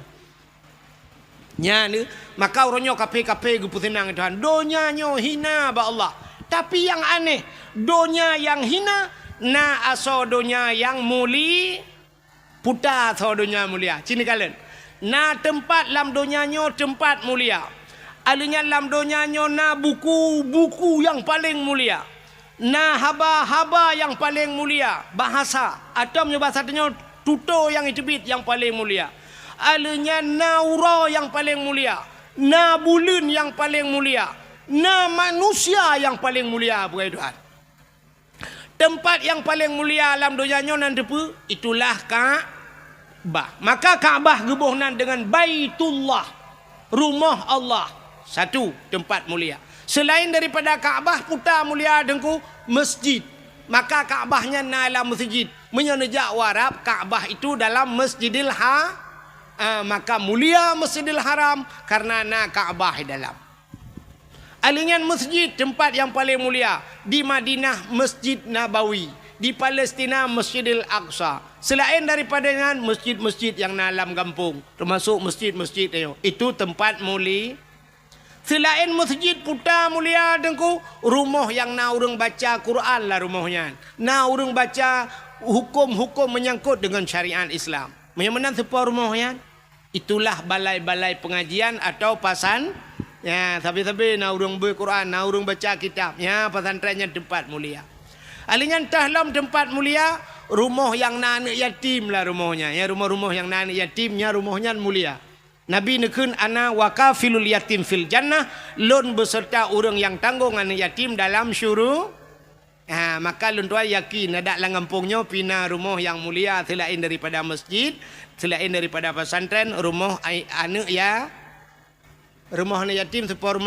Nya ni maka orangnya kape gupu senang Tuhan. Donya nyo hina ba Allah. Tapi yang aneh, donya yang hina na aso donya yang muli puta aso donya mulia. Cini kalian. Na tempat lam donya nyo tempat mulia. Alunya lam donyanya na buku yang paling mulia. Na haba yang paling mulia. Bahasa. Atomnya bahasanya tuto yang itibit yang paling mulia. Alunya na ura yang paling mulia. Na bulun yang paling mulia. Na manusia yang paling mulia bukan Tuhan. Tempat yang paling mulia alam dunia nan depa itulah Kaabah. Maka Kaabah gebuhnan dengan Baitullah, rumah Allah. Satu tempat mulia. Selain daripada Kaabah putar mulia dengku masjid. Maka Kaabahnya dalam masjid. Menyenejak warab Kaabah itu dalam Masjidil maka mulia Masjidil Haram karena Kaabah dalam. Alingan masjid tempat yang paling mulia. Di Madinah Masjid Nabawi. Di Palestina Masjidil Aqsa. Selain daripada dengan masjid-masjid yang dalam kampung. Termasuk masjid-masjid itu tempat mulia. Selain masjid putar mulia dengku. Rumah yang na orang baca Quran lah rumahnya. Na orang baca hukum-hukum menyangkut dengan syariat Islam. Macam sebuah rumahnya. Itulah balai-balai pengajian atau pasan. Ya, tapi na urang berquran, na urang baca kitab. Ya, pesantrennya tempat mulia. Alingan tahlam tempat mulia, rumah yang anak yatim lah rumahnya. Ya, rumah-rumah yang anak yatimnya rumahnya mulia. Nabi nekun ana wakafilul yatim fil jannah, lon beserta orang yang tanggung anak yatim dalam syurga. Maka lon tuai yakin ada lang kampungnya pina rumah yang mulia selain daripada masjid, selain daripada pesantren, rumah anak ya. Rumah anak yatim sebuah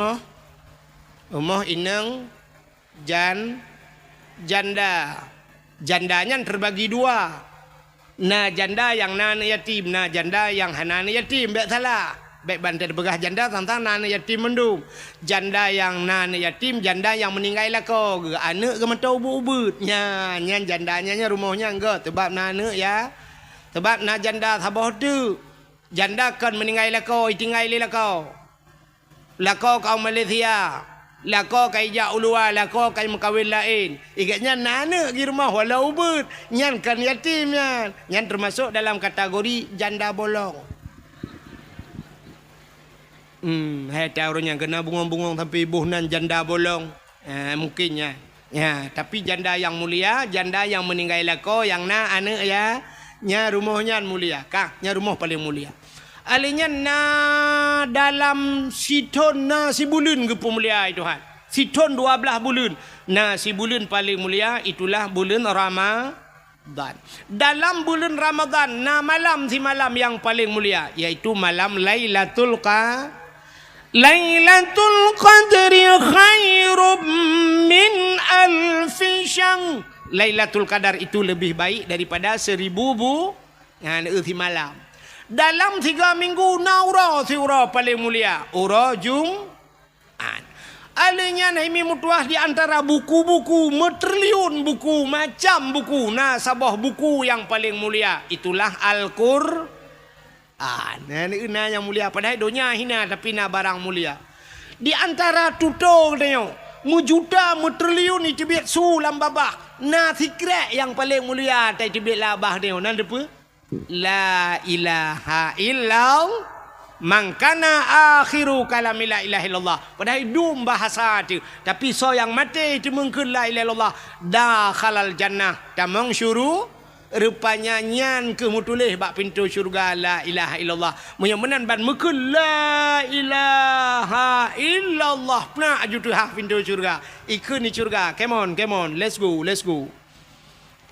rumah inang janda. Jandanya terbagi dua. Na janda yang na anak yatim, na janda yang hana anak yatim. Baik salah. Baik bantai begah janda tentang na anak yatim mendung. Janda yang na anak yatim, janda yang meninggal lah kau. Anak ke mata ubud-ubud. Nya jandanya rumahnya enggak. Sebab na anak ya. Sebab na janda sabah tu. Janda kan meninggal lah kau, tinggal lah kau. Lako kau Malaysia, lako kau ijak ulua, lako kau mengkawin lain. Ikatnya nana di rumah walau ubud. Nyan kan yatim nyan. Nyan termasuk dalam kategori janda bolong. Hai tahu orang yang kena bungong-bungong sampai ibu nan janda bolong. Mungkinnya. Ya, tapi janda yang mulia, janda yang meninggal lako, yang na anak ya, nya rumahnya mulia. Nya rumah paling mulia. Alinya na dalam siton na si bulan ke mulia Tuhan. Siton 12 bulan. Na si bulan paling mulia itulah bulan Ramadan. Dalam bulan Ramadan na malam si malam yang paling mulia yaitu malam Lailatul Qadri khairum min alfi syahr. Lailatul Qadar itu lebih baik daripada 1000 si malam. Dalam 3 minggu naura siura paling mulia. Ura Jumat. Alanya naimi mutuah di antara buku-buku, metriliun buku, macam buku. Nah, sabah buku yang paling mulia. Itulah Al-Qur'an. Nah, yang mulia. Padahal dunia hina tapi na barang mulia. Di antara tutor katanya. Mujuta, metriliun itu biar sulam babah. Nah, sikret yang paling mulia. Itu biar labah dia. Nah, apa? La ilaha illallah mangkana akhiru kalami la ilaha illallah. Padahal dum bahasa tu. Tapi so yang mati itu mungkin la ilaha illallah. Dakhalal jannah. Tamang syuru. Rupanya nyan ke mutulih bak pintu syurga la ilaha illallah. Menyemenan ban mungkin la ilaha illallah. Pernah ajutu hak pintu syurga. Ikut ni syurga. Come on. Let's go.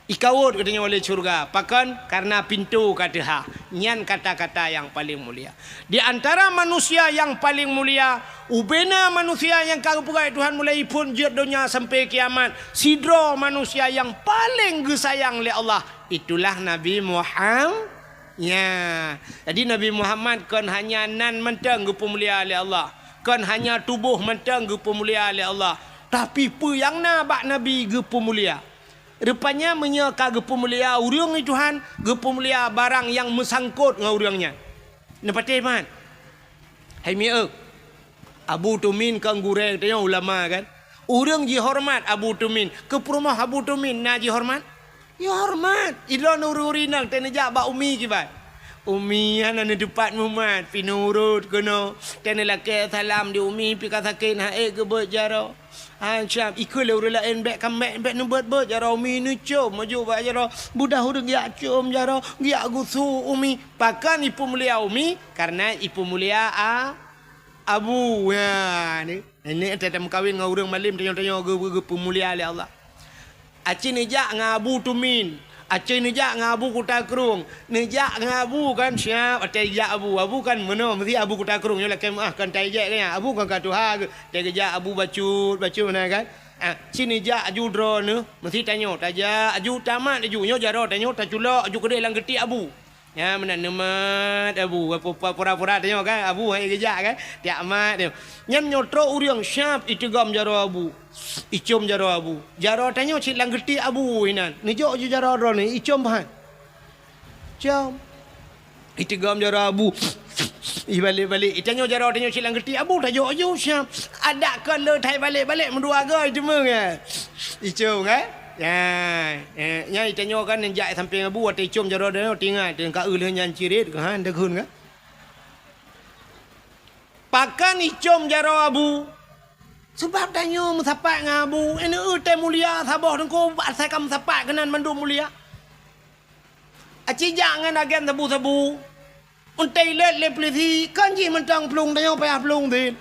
Ikawut katanya oleh syurga. Pakan karena pintu kata ha. Nyan kata-kata yang paling mulia. Di antara manusia yang paling mulia. Ubena manusia yang kagupukai Tuhan mulai pun jid dunia sampai kiamat. Sidro manusia yang paling gesayang oleh Allah. Itulah Nabi Muhammad. Ya. Jadi Nabi Muhammad kan hanya nan mentang gepemulia oleh Allah. Kan hanya tubuh mentang gepemulia oleh Allah. Tapi apa yang nak Nabi gepemulia? Rupanya menyeka gepemulia urang ni Tuhan, gepemulia barang yang mesangkut dengan urangnya. Nepati man. Hai miak. Abu Tumin kan gureng tanya ulama kan. Urang ji hormat Abu Tumin. Ke rumah Abu Tumin na ji hormat? Ya hormat. Idon ururinang tenejak ba umi kibat. Umi ana ne depan Muhammad pinurut kono. Tenelake salam di umi pi katakin hae ke bejaro. Syam ikut le lain bek kambek bek nu bet jaro umi nu cum maju ba jaro budah hurung ya cum jaro ya gusu umi pakan ipu mulia umi karena ipu mulia Abu ya ni. Ini ada kawin dengan orang malim tanya-tanya ge pemulia oleh Allah. Acin nejak dengan Abu Tumin. Acin nejak dengan Abu Kutakrung. Nejak dengan Abu kan siap tajak Abu. Abu kan mana mesti Abu Kutakrung yo lah kan kan tajak kan. Abu kan katuha tajak Abu bacut mana kan. Cin nejak aju dro ni mesti tanya tajak aju tamat aju nyo jaro tanya taculok aju kedai lang geti Abu. Ya mana nemat Abu pura-pura tanya kan Abu hai gejak kan tiak mat dia nyam nyotro uriang syap itigam jaro Abu icom jaro Abu jaro tanya cik lang geti Abu inan ni jo ju jaro ro ni icom han com itigam jaro Abu balik tanya jaro tanya cik lang geti Abu tajo aju syap ada ke le thai balik mendua gai cuma kan icom kan ya nyai tanya kan njak samping Abu ate icom jaro dia tinggal dengan ka euleh nyan cirit ke han degun kan pakan icom jaro Abu sebab tanya musapak dengan Abu ini te mulia sabah dengko asal kam sapak kenan mandu mulia aci jangan agen sabu untai let le polisi kan ji mentang plung tanya payah plung din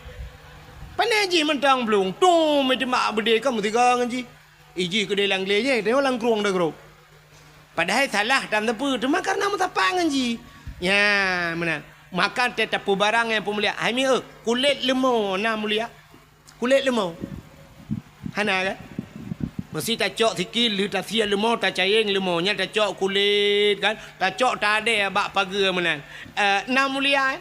pandai ji mentang plung tu me mak bede kamu tiga ngan iji ke dalam le je tengok lang kruang dah gro padahal salah dalam tepu cuma karena mutapak ngaji ya mana makan tetapu barang yang pemulia hai mi kulit lemau na mulia kulit lemau hana kan mesti tak cok sikit lu tak sia lemau tak cayeng lemau nya tak cok kulit kan tak cok tak ada bak pagar mana na mulia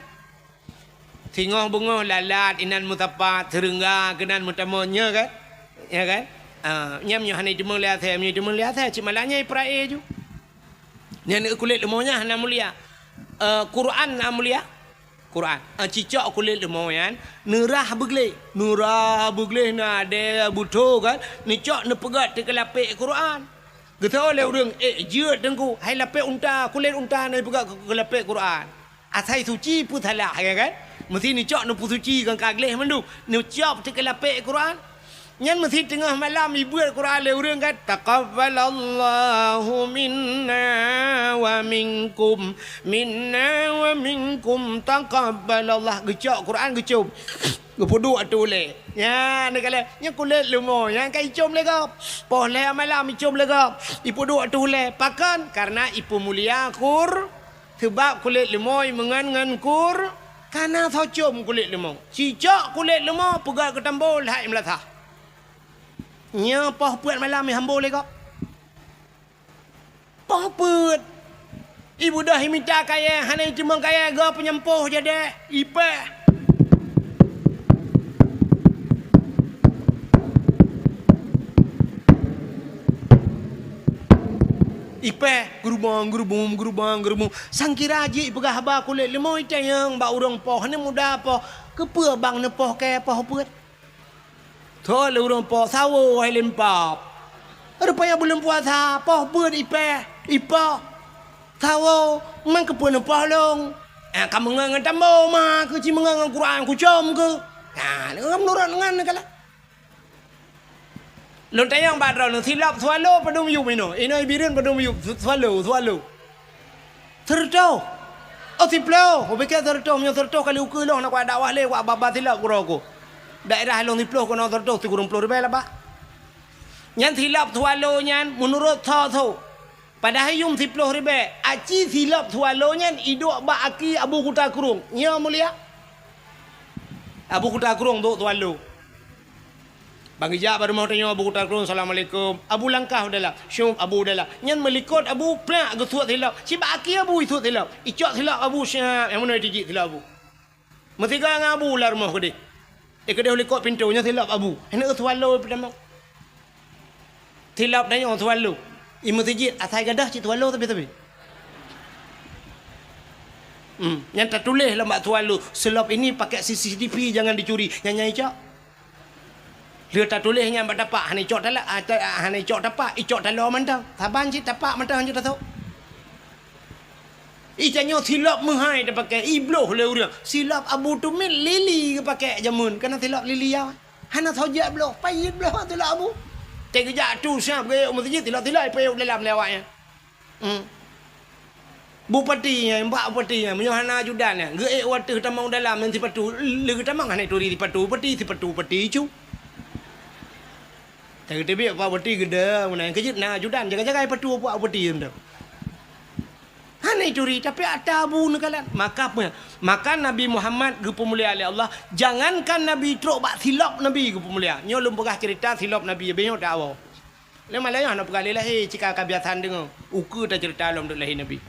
singoh bengah lalat inan mutapak terengah kenan mutamonya kan ya kan nyam nyo hanai demang lihat saya cik malanya prae ju ni nak kulit lemaunya hana mulia Quran na mulia Quran cicak kulit lemau yan nurah begle na ada buto kan ni cok ne pegat te kelapik Quran getau le urang jeut dengku hai lapik unta kulit unta ni pegat kelapik Quran asai suci pu thalah kan mesti ni cok ne pu suci kan kagleh mandu ni cok te kelapik Quran nyan mesti tengah malam ibu Al-Quran le urang kan taqabbalallahu minna wa minkum taqabbalallah gecok Quran gecom gepudu atu le ya ne kala nya kulit lumo yang kai icom le gap poh le malam icom le gap ipudu atu le pakan karena ipu mulia kur sebab kulit lumo mengan kur karena thocom kulit lumo cicak kulit lumo pegat ke tambol hai melatah nya poh puat malam ni hambol le kok poh puat ibu dah minta kaya hanai cuma kaya ga penyempoh jadi ipe gerubang sangkira ji pegah ba kulit lemau itayang ba urang poh ni muda poh kepe bang ne poh kaya poh puat Thor le urang po sawo hai lempap. Rupanya belum puasa, poh buat ipa. Sawo man ke pun poh long. Kamu ngan tambo ma ke ci ngan Quran ku com ke. Ngam nurut ngan kala. Lon tayang badro no silap swallow padum yu mino. Ino ibirin padum yu swallow. Terto. Oh tiplo, obeke terto myo terto kali uku long nak dakwah le wa baba silap kuroko. Daerah long diploh kono terdo ti kurung puluh ribu lah pak. Nyan silap tualo nyan menurut tho. Padahal yung 10 ribu. Aci silap tualo nyan iduk ba aki Abu Kutakrung. Nya mulia. Abu Kutakrung tu tualo. Bang Ijak baru mau tanya Abu Kutakrung assalamualaikum. Abu langkah udahlah. Syum Abu udahlah. Nyan melikut Abu plak ke tuat silap. Si ba aki Abu itu silap. Icak silap Abu syap. Yang mana dijik silap Abu. Mesti kan Abu lah rumah ke dia. Dia boleh kot pintunya silap Abu. Hendak tualo pertama. Silap tanya orang tualo. Imu tijit asal gadah cik tualo tapi. Yang tertulis lah mak tualo. Silap ini pakai CCTV jangan dicuri. Yang nyai cak. Dia tak tulisnya mak dapat. Hani cok talak. Hani cok dapat. Icok talo mantang. Saban cik dapat mantang cik tak tahu. Icanyo silap menghai dia pakai ibloh le urang. Silap Abu Tumin lili ke pakai jamun. Karena silap lili ya. Hana thojak bloh. Payit bloh silap Abu. Tek jatuh siap ke masjid silap-silap payut dalam lewatnya. Bupatinya, mbak bupatinya, menyohana ajudannya. Ge waktu tamang dalam nanti patu, lagi tamang hanai turi di patu, pati cu. Tapi apa bupati gede, mana yang kejut na ajudan, jaga-jaga patu apa bupati itu. Hanai turi, tapi ada abu nekalan. Maka Nabi Muhammad gepemulia oleh Allah, jangankan Nabi teruk bak silap Nabi gepemulia. Nyo lum pegah cerita silap Nabi benyo tak awal. Lama lain nak perkali lah, cika kebiasaan dengar. Uku tak cerita dalam dek lahir Nabi.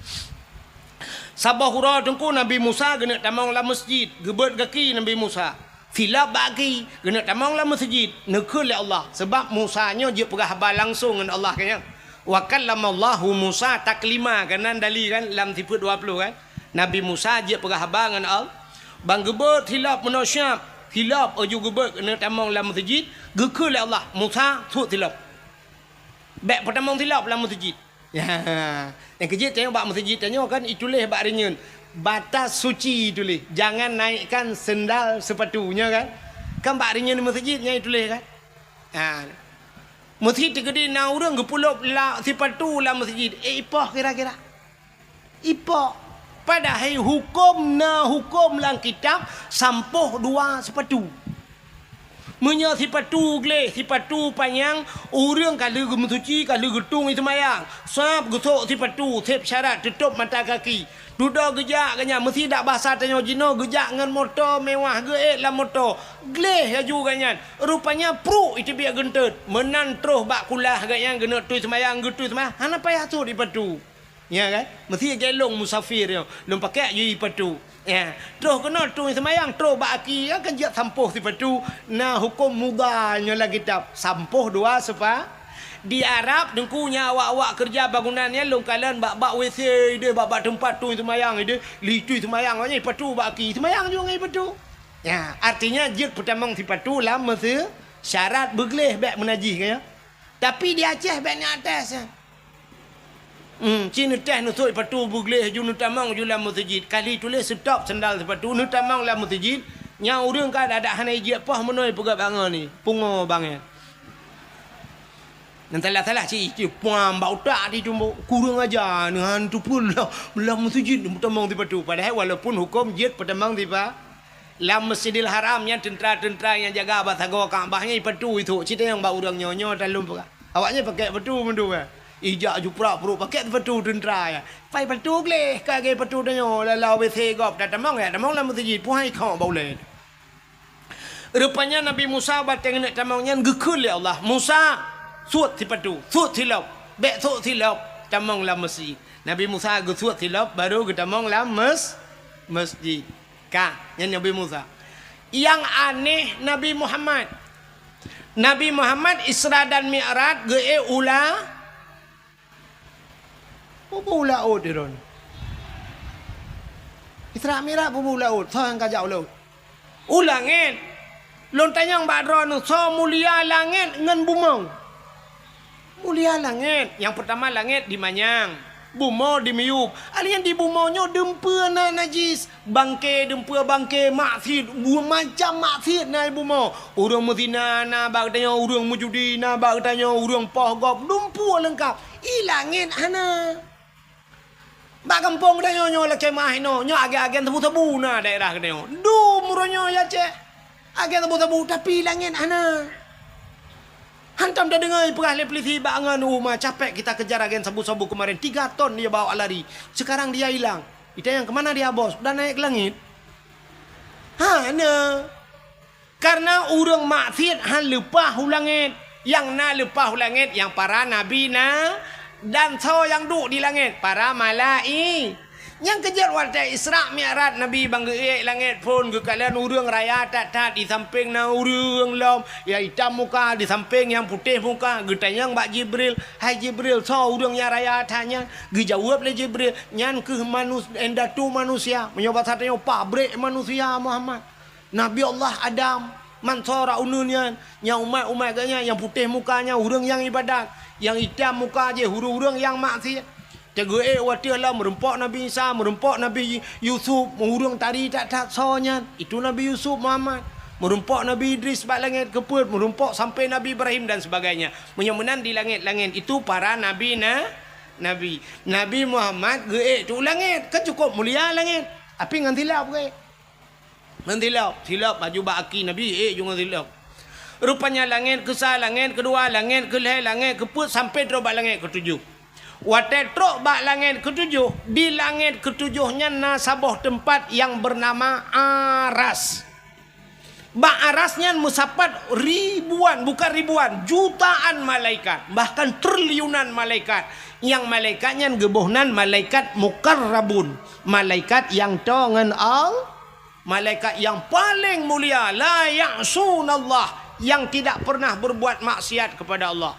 Sabah hura tengku Nabi Musa kena tamang la masjid, gebet kaki Nabi Musa. Silap bagi kena tamang la masjid, nekul oleh Allah. Sebab Musa nya je perah habar langsung dengan Allah kan. Wa kallamallahu Musa taklima kanan dali kan lam 20 kan. Nabi Musa je perah habar dengan Allah. Bang gebet hilap manusia, hilap oju gebet kena tamang la masjid, gekul oleh Allah. Musa sut hilap. Baik pertama hilap la masjid. Ya. Yang kejut tengok bak masjid tengok kan itulah bak renyun. Batas suci itulah. Jangan naikkan sendal sepatunya kan. Kan bak renyun masjidnya itulah kan. Ha. Masjid tegedi na urang gepulop la sepatu la masjid. Ipah kira-kira. Ipah. Padahal hukum lang kitab sampuh dua sepatu. Menya sipatu gle, sipatu panjang, urang kalau gemusuci, kalau getung itu mayang. Sab getok sipatu, sep syarat, tutup mata kaki. Duduk gejak kanya, mesti tak bahasa tanya jino, gejak dengan motor mewah, geek lah motor. Gle laju kanyan. Rupanya pro itu biar gentut. Menan terus bak kulah kanyan, gena tu semayang, getu semayang. Hana payah tu di patu. Ya kan? Mesti gelong musafir yo. Lum pakai je patu. Ya, terus kena tu semayang terus baki ya kan jat sampuh sipatu nah hukum mudahnya lagi kitab sampuh dua sepa di Arab dengkunya awak-awak kerja bangunannya long kalan bak WC dia bak tempat tu semayang dia litu semayang nya patu baki semayang juga ngai patu ya artinya jat pertamang sipatu lah mesti syarat begleh bak menajih kaya tapi di Aceh baknya atas ya. Cina teh nusuk patu bugleh ju nutamang ju la masjid kali tulis stop sendal sepatu nutamang la masjid nya urang ka ada hanai je pah menoi pegap bangan ni pungo bangan nantalah ci puam bau tak di tumbo kurang aja dengan tu pun la masjid nutamang sepatu padahal walaupun hukum jid pertamang tiba la Masjidil Haram yang tentera-tentera yang jaga batago Kaabahnya patu itu cerita yang bau urang nyonyo dalam awaknya pakai patu mendu ijak jupra perut pakai patu tentera ya. Pai patu gleh kage patu danyo la WC gop dah tamang ya tamang la masjid puhai kau boleh. Rupanya Nabi Musa batang nak tamangnya gekul ya Allah. Musa suat si patu, suat silap, bek suat silap tamang la masjid. Nabi Musa gesuat silap baru ke tamang la masjid. Ka yang Nabi Musa. Yang aneh Nabi Muhammad. Nabi Muhammad Isra dan Mi'raj ge ulah bubu laut dia. Isra Mi'raj bubu laut, so yang kajak laut. Ulangin. Lontanyang badron so mulia langit ngan bumau. Mulia langit. Yang pertama langit di Manyang, bumau di Miyub. Alian di bumaunya dempua na najis, bangke dempua bangke maksiat, macam maksiat na bumau. Urang mezina na bagtanya urang mujudi na bagtanya urang pohgop dempua lengkap. Ilangin ana. Bak kampung dah nyo la kemah no nyo agen tebu-tebu na daerah kene du muronyo ya cek agen tebu-tebu tapi langit ana hantam dah dengar perah le polisi bangan rumah capek kita kejar agen sabu-sabu kemarin 3 ton dia bawa lari sekarang dia hilang kita yang kemana dia bos dah naik ke langit ana karena urang maksiat han lupa hulangit yang na lupa hulangit yang para nabi na dan so yang duduk di langit para malai yang kejar waktu Isra Mi'raj Nabi bangga langit pun ke kalian urang raya tak di samping na urang lom ya hitam muka di samping yang putih muka getanyang bak Jibril hai Jibril so urang ya raya tanya gejawab le Jibril nyan ke endatu manusia menyobat satanya pabrik manusia Muhammad Nabi Allah Adam mansora ununnya yang umat ganya yang putih mukanya urang yang ibadat yang hitam muka je hurung-hurung yang maksiat jaga waktu lah merempok Nabi Isa merempok Nabi Yusuf hurung tari tak sonya itu Nabi Yusuf Muhammad merempok Nabi Idris bak langit keput merempok sampai Nabi Ibrahim dan sebagainya menyemenan di langit-langit itu para nabi Nabi. Nabi Muhammad geek tu langit. Kan cukup mulia langit. Tapi ngan tilap ke? Ngan tilap baju baki Nabi juga tilap. Rupanya langit kesal langit kedua langit keleh langit keput sampai terobak langit ketujuh. Watai trok bak langit ketujuh, di langit ketujuhnya nasabah tempat yang bernama Aras. Bak Arasnya musapat ribuan, bukan ribuan, jutaan malaikat, bahkan triliunan malaikat. Yang malaikatnya gebohnan malaikat mukarrabun, malaikat yang tongan malaikat yang paling mulia, la ya'sunallah, yang tidak pernah berbuat maksiat kepada Allah.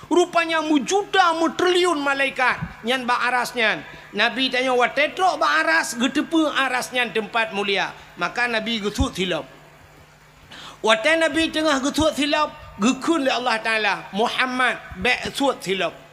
Rupanya mujuda mutriliun malaikat nyan ba arasnya. Nabi tanya wa tetro ba aras getepe arasnya tempat mulia. Maka Nabi getut silap. Wa Nabi tengah getut silap gekun li Allah Taala Muhammad be'sut silap.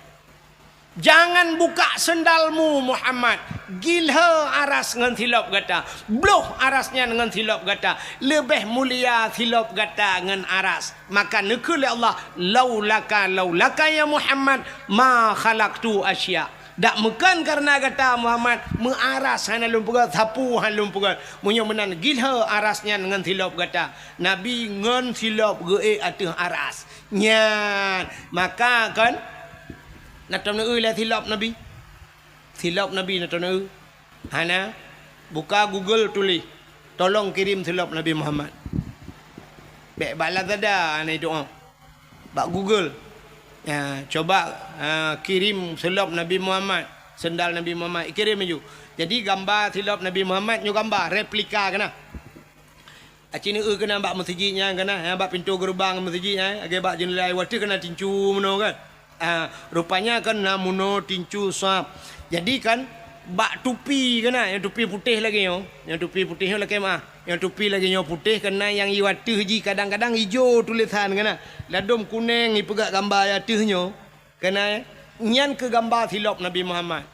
Jangan buka sendalmu Muhammad. Gilha aras dengan silap kata. Bloh arasnya dengan silap kata. Lebih mulia silap kata dengan aras. Maka nekul Allah. Laulaka ya Muhammad. Ma khalaqtu asya. Tak mekan karena kata Muhammad. Mengaras hana lumpukan. Sapu hana lumpukan. Munya menan gilha arasnya dengan silap kata. Nabi ngan silap ge'e atih aras. Nyan. Maka kan. Natam na lah silap Nabi. Silap Nabi natam na Hana buka Google tulis. Tolong kirim silap Nabi Muhammad. Baik balas ada ana doa. Bak Google. Ya, coba kirim silap Nabi Muhammad, sendal Nabi Muhammad. Kirim ju. Jadi gambar silap Nabi Muhammad nyu gambar replika kana. Acini kena bak masjidnya kana, bak pintu gerbang masjidnya, age bak jendelai wati kena tincu meno kan. Rupanya kan namuno tincu sap. Jadi kan bak tupi kena, yang tupi putih lagi yo. Yang tupi putih lagi mah. Yang tupi lagi yo putih kena yang iwatih ji kadang-kadang hijau tulisan kena. Ladum kuning ipegak gambar yatihnyo. Kena nyan ke gambar silap Nabi Muhammad.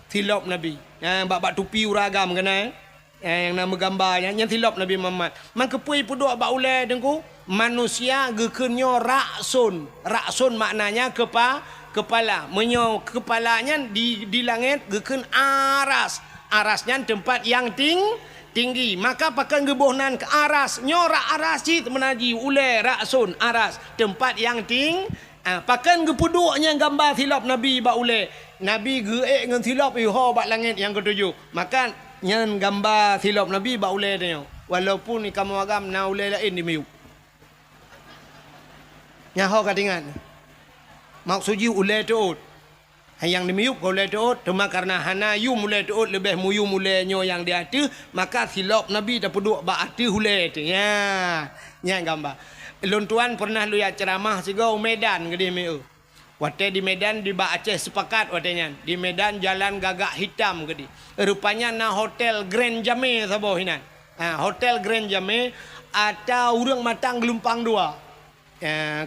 Silap Nabi. Bak tupi uragam kena. Yang nama gambarnya yang silap Nabi Muhammad. Man kepui puduk bak ulai dengku. Manusia gekenyo raksun. Raksun maknanya kepala. Menyo kepalanya di langit geken aras. Arasnya tempat yang tinggi. Maka pakai gebohnan ke aras. Nyorak aras cit menaji ulai raksun aras. Tempat yang pakai gepuduknya gambar silap Nabi bak ulai. Nabi geek dengan silap iho bak langit yang ketujuh. Maka nyan gambar silap Nabi bak ulai dia. Walaupun ni kamu agam na ulai lain di meyuk. Nyaho katingan. Maksudnya ulai tuut. Yang dimiup kau ulai tuut. Cuma karena hana yu mulai tuut lebih muyu mulai nyo yang dia tu. Maka silap Nabi dah peduk bak ati ulai tu. Ya. Yang gambar. Luntuan pernah lu ya ceramah sigau Medan ke di meu. Wate di Medan di bak Aceh sepakat watenya. Di Medan jalan gagak hitam ke di. Rupanya na hotel Grand Jame saboh hinan. Hotel Grand Jame ada urang matang gelumpang dua.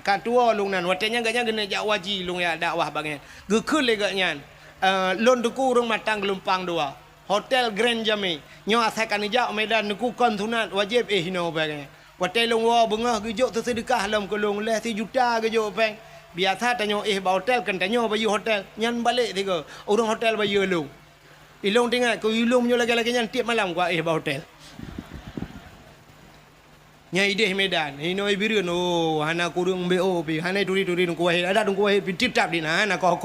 Katua lung nan watenya gaknya gena jak waji lung ya dakwah bagian gekul le gaknya lon duku urang matang gelumpang dua hotel Grand Jame nyo asakan ija Medan duku kon sunat wajib hino bagian watai lung wa bengah gejuk tersedekah lam kolong leh 3 juta gejuk peng biasa tanyo ba hotel kan tanyo bayu hotel nyan balik tiga urang hotel bayu lung ilung tinggal ko ilung nyo lagi-lagi nyan tiap malam gua ba hotel Nyai deh Medan, hino ibireun hana kurung BO pi, hana turi-turi nungku wae, ada nungku wae tip tap di hana kok.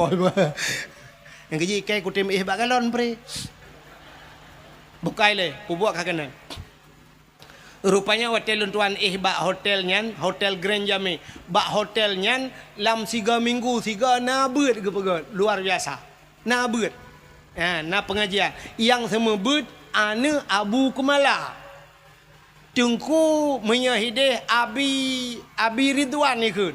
Yang keji kai kutem bak galon pre. Bukai le, pubuak kakana. Rupanya hotel luntuan bak hotelnya, hotel Grand Jame. Bak hotelnya lam 3 minggu, 3 na beut ke pegot, luar biasa. Na beut. Na pengajian. Yang semua beut ane Abu Kumala. Tengku menyahidih Abi Ridwan ni kun.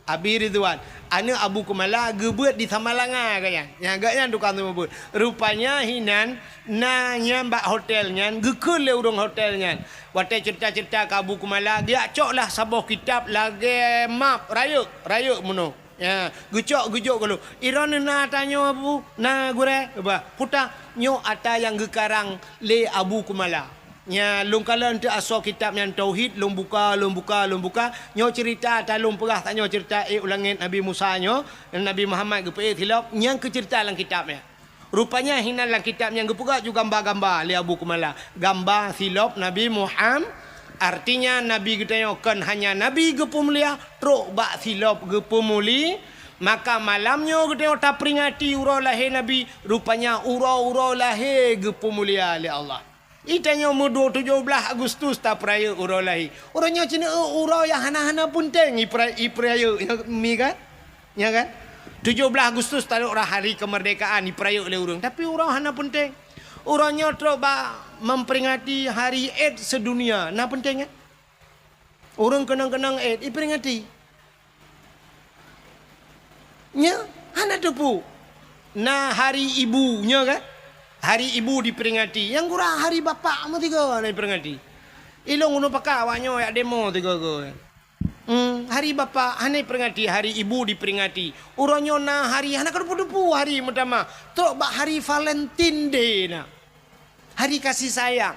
Abi Ridwan. Ana Abu Kumala gebet di Samalanga kaya. Yang agaknya tukang tu gebet. Rupanya hinan nanya mbak hotelnya gekul le urang hotelnya. Watai cerita-cerita ke Abu Kumala dia cok lah sabuh kitab lagi map rayuk mono. Ya, gejok kalau Iran na tanya Abu na gure ba puta nyo ata yang gekarang le Abu Kumala. Nya lung kala ente asal kitab yang tauhid lung buka nyo cerita talung perah tak nyo cerita ulangin Nabi Musa nyo Nabi Muhammad gepe tilap yang ke cerita dalam kitabnya. Rupanya hina dalam kitab yang gepura juga gambar-gambar li Abu Kumala. Gambar silap Nabi Muhammad artinya Nabi kita kan hanya Nabi gepu mulia truk bak silap gepu muli. Maka malamnya kita tak peringati urau lahir Nabi. Rupanya urau lahir gepu mulia li Allah. Itanya umur 17 Agustus tak peraya urau lahir. Orangnya cina urau yang hana-hana pun teng peraya mi kan? Ya kan? 17 Agustus tak ada hari kemerdekaan diperaya oleh orang. Tapi urau hana pun teng. Orangnya terus memperingati hari AIDS sedunia. Nah penting kan? Orang kenang-kenang AIDS diperingati. Nya hana tepu. Nah hari ibunya kan? Hari ibu diperingati. Yang kurang hari bapa mu tiga diperingati. Ilong unu pakai awaknya ya demo tiga ke. Hari bapa hane peringati, hari ibu diperingati. Uronyo na hari hana kedupu-dupu hari pertama. Tok bak hari Valentine Day na. Hari kasih sayang.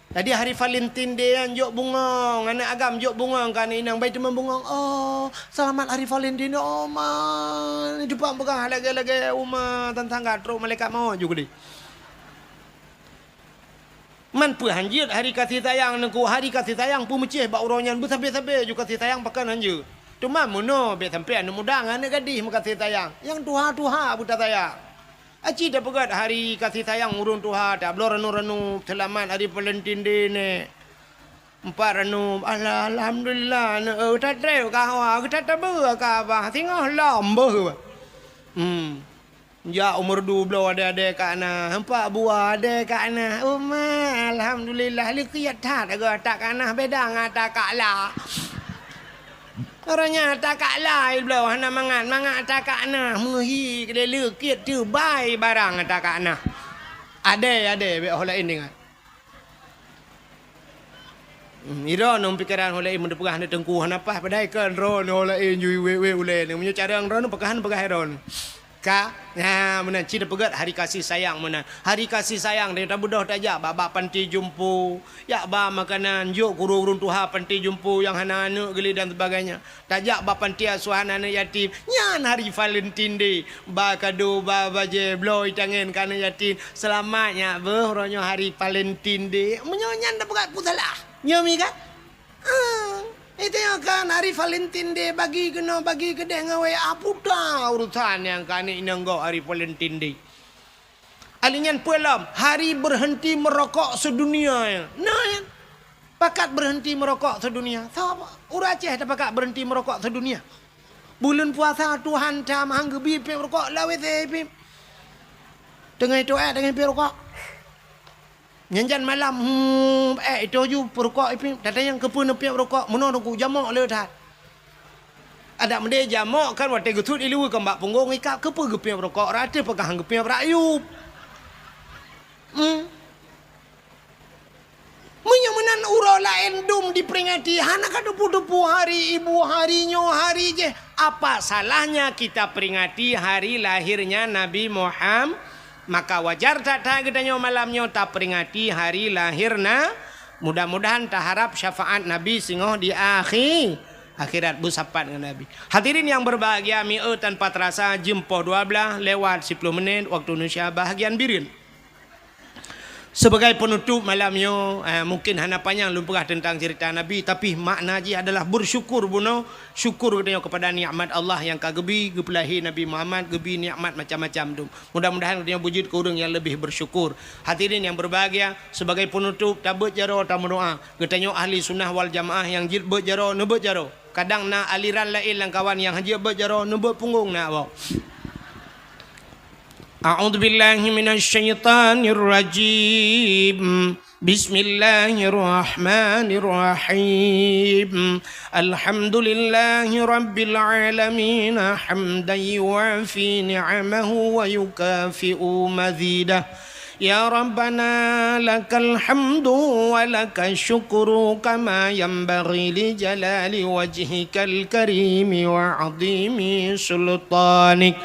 Tadi hari Valentine Day yang jok bunga, anak agam jok bunga kan inang baik teman bunga. Oh, selamat hari Valentine. Oh man, depan pegang lagi-lagi uma tentang gatro malaikat mau juga deh. Man pu hanjir hari kasih sayang nengku hari kasih sayang pu mecih bak uronyan bu sampai juga kasih sayang pakan hanjir. Cuma mono be sampai anu muda ngane gadis kasih sayang. Yang tuha buta sayang. Aci dah pegat hari kasih sayang urun tuha tak belum renu selamat hari Valentine Day ne. Empat renu alhamdulillah ne tak treu ka hawa kita tak ber ka ba tengah lambe. Ya umur 12 ada kat ana. Empat buah ada kat ana. Umma alhamdulillah li kiat tak ada tak kana beda ngata kala. Orangnya tak kala belau hana mangat tak kana muhi kedele kiat tu bai barang tak kana. Ada be hola ini ngat. Ira nom pikiran hola mun depegah ne tengku hana pas padai kan ron hola in yui we ule ne munyo cara ron pegahan ron. Ka nah menan cita pegat hari kasih sayang menan hari kasih sayang dia tak budah tajak baba panti jumpu ya ba makanan juk kurung tuha panti jumpu yang hana-hana geli dan sebagainya tajak ba panti asuhan anak yatim nyan hari Valentine Day ba kado ba baje bloy tangan kana yatim selamatnya beronyo hari Valentine Day menyonyan dah pegat putalah nyomi kan itu yang kan hari Valentine Day bagi kedai ngawe apa dah urusan yang kan ini enggak hari Valentine Day. Alinyan puelam hari berhenti merokok sedunia. Nah, ya. Pakat berhenti merokok sedunia. Siapa? Orang Aceh dah pakat berhenti merokok sedunia. Bulan puasa Tuhan dah manggebi pe merokok lawe pe. Tengah itu dengan pe rokok. Nyanjan malam itu ju perokok ipi datang yang kepun nepi rokok mono ku jamak le dah ada mende jamak kan wate gutut ilu kembak punggung ikap kepe gepi rokok rate pegang gepi rayup menyamanan urau lain dum diperingati hana kadupu-dupu hari ibu harinyo hari je apa salahnya kita peringati hari lahirnya Nabi Muhammad. Maka wajar tak gedanya malamnya tak peringati hari lahirna. Mudah-mudahan tak harap syafaat Nabi singoh di akhirat busapat dengan Nabi. Hadirin yang berbahagia, mi'u tanpa terasa jempoh 12 lewat 10 menit waktu Indonesia bahagian birin. Sebagai penutup malamnya mungkin hana panjang lumpurah tentang cerita Nabi tapi makna ji adalah bersyukur buno syukur kepada nikmat Allah yang kagebi gepelahi Nabi Muhammad gebi nikmat macam-macam tu. Mudah-mudahan kita wujud ke orang yang lebih bersyukur. Hadirin yang berbahagia sebagai penutup tabut jaro tamu doa getanyo ahli sunnah wal jamaah yang jid berjaro nebut jaro. Kadang na aliran lain lang kawan yang haji berjaro nebut punggung nak bawa. A'udzu billahi minasyaitonir rajim. Bismillahirrahmanirrahim. Alhamdulillahi rabbil alamin hamdan yuwafi ni'amahu wa yukafi'u mazidah. يا ربنا لك الحمد ولك الشكر كما ينبغي لجلال وجهك الكريم وعظيم سلطانك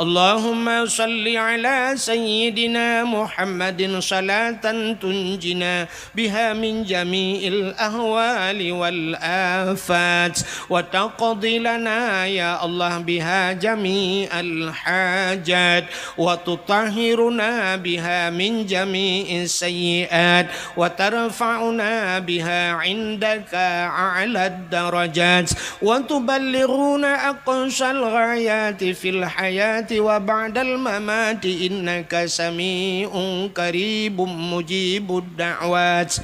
اللهم صل على سيدنا محمد صلاة تنجنا بها من جميع الأهوال والآفات وتقضي لنا يا الله بها جميع الحاجات وتطهرنا بها من جميع السيئات وترفعنا بها عندك أعلى الدرجات وتبلغنا أقصى الغايات في الحياة وبعد الممات إنك سميع قريب مجيب الدعوات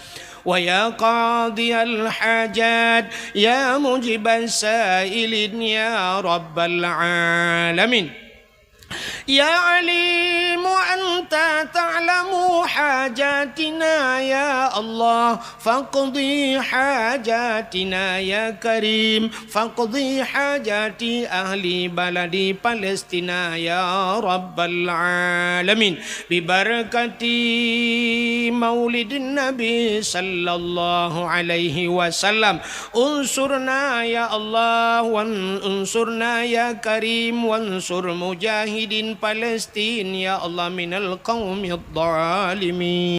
ويا قاضي الحاجات يا مجيب السائلين يا رب العالمين يا عليم أنت تعلم حاجاتنا يا الله فاقضي حاجاتنا يا كريم فاقضي حاجات أهل بلدي فلسطين يا رب العالمين ببركة مولد النبي صلى الله عليه وسلم انصرنا يا الله وانصرنا يا كريم وانصر مجاهدين فلسطين يا الله من القوم الظالمين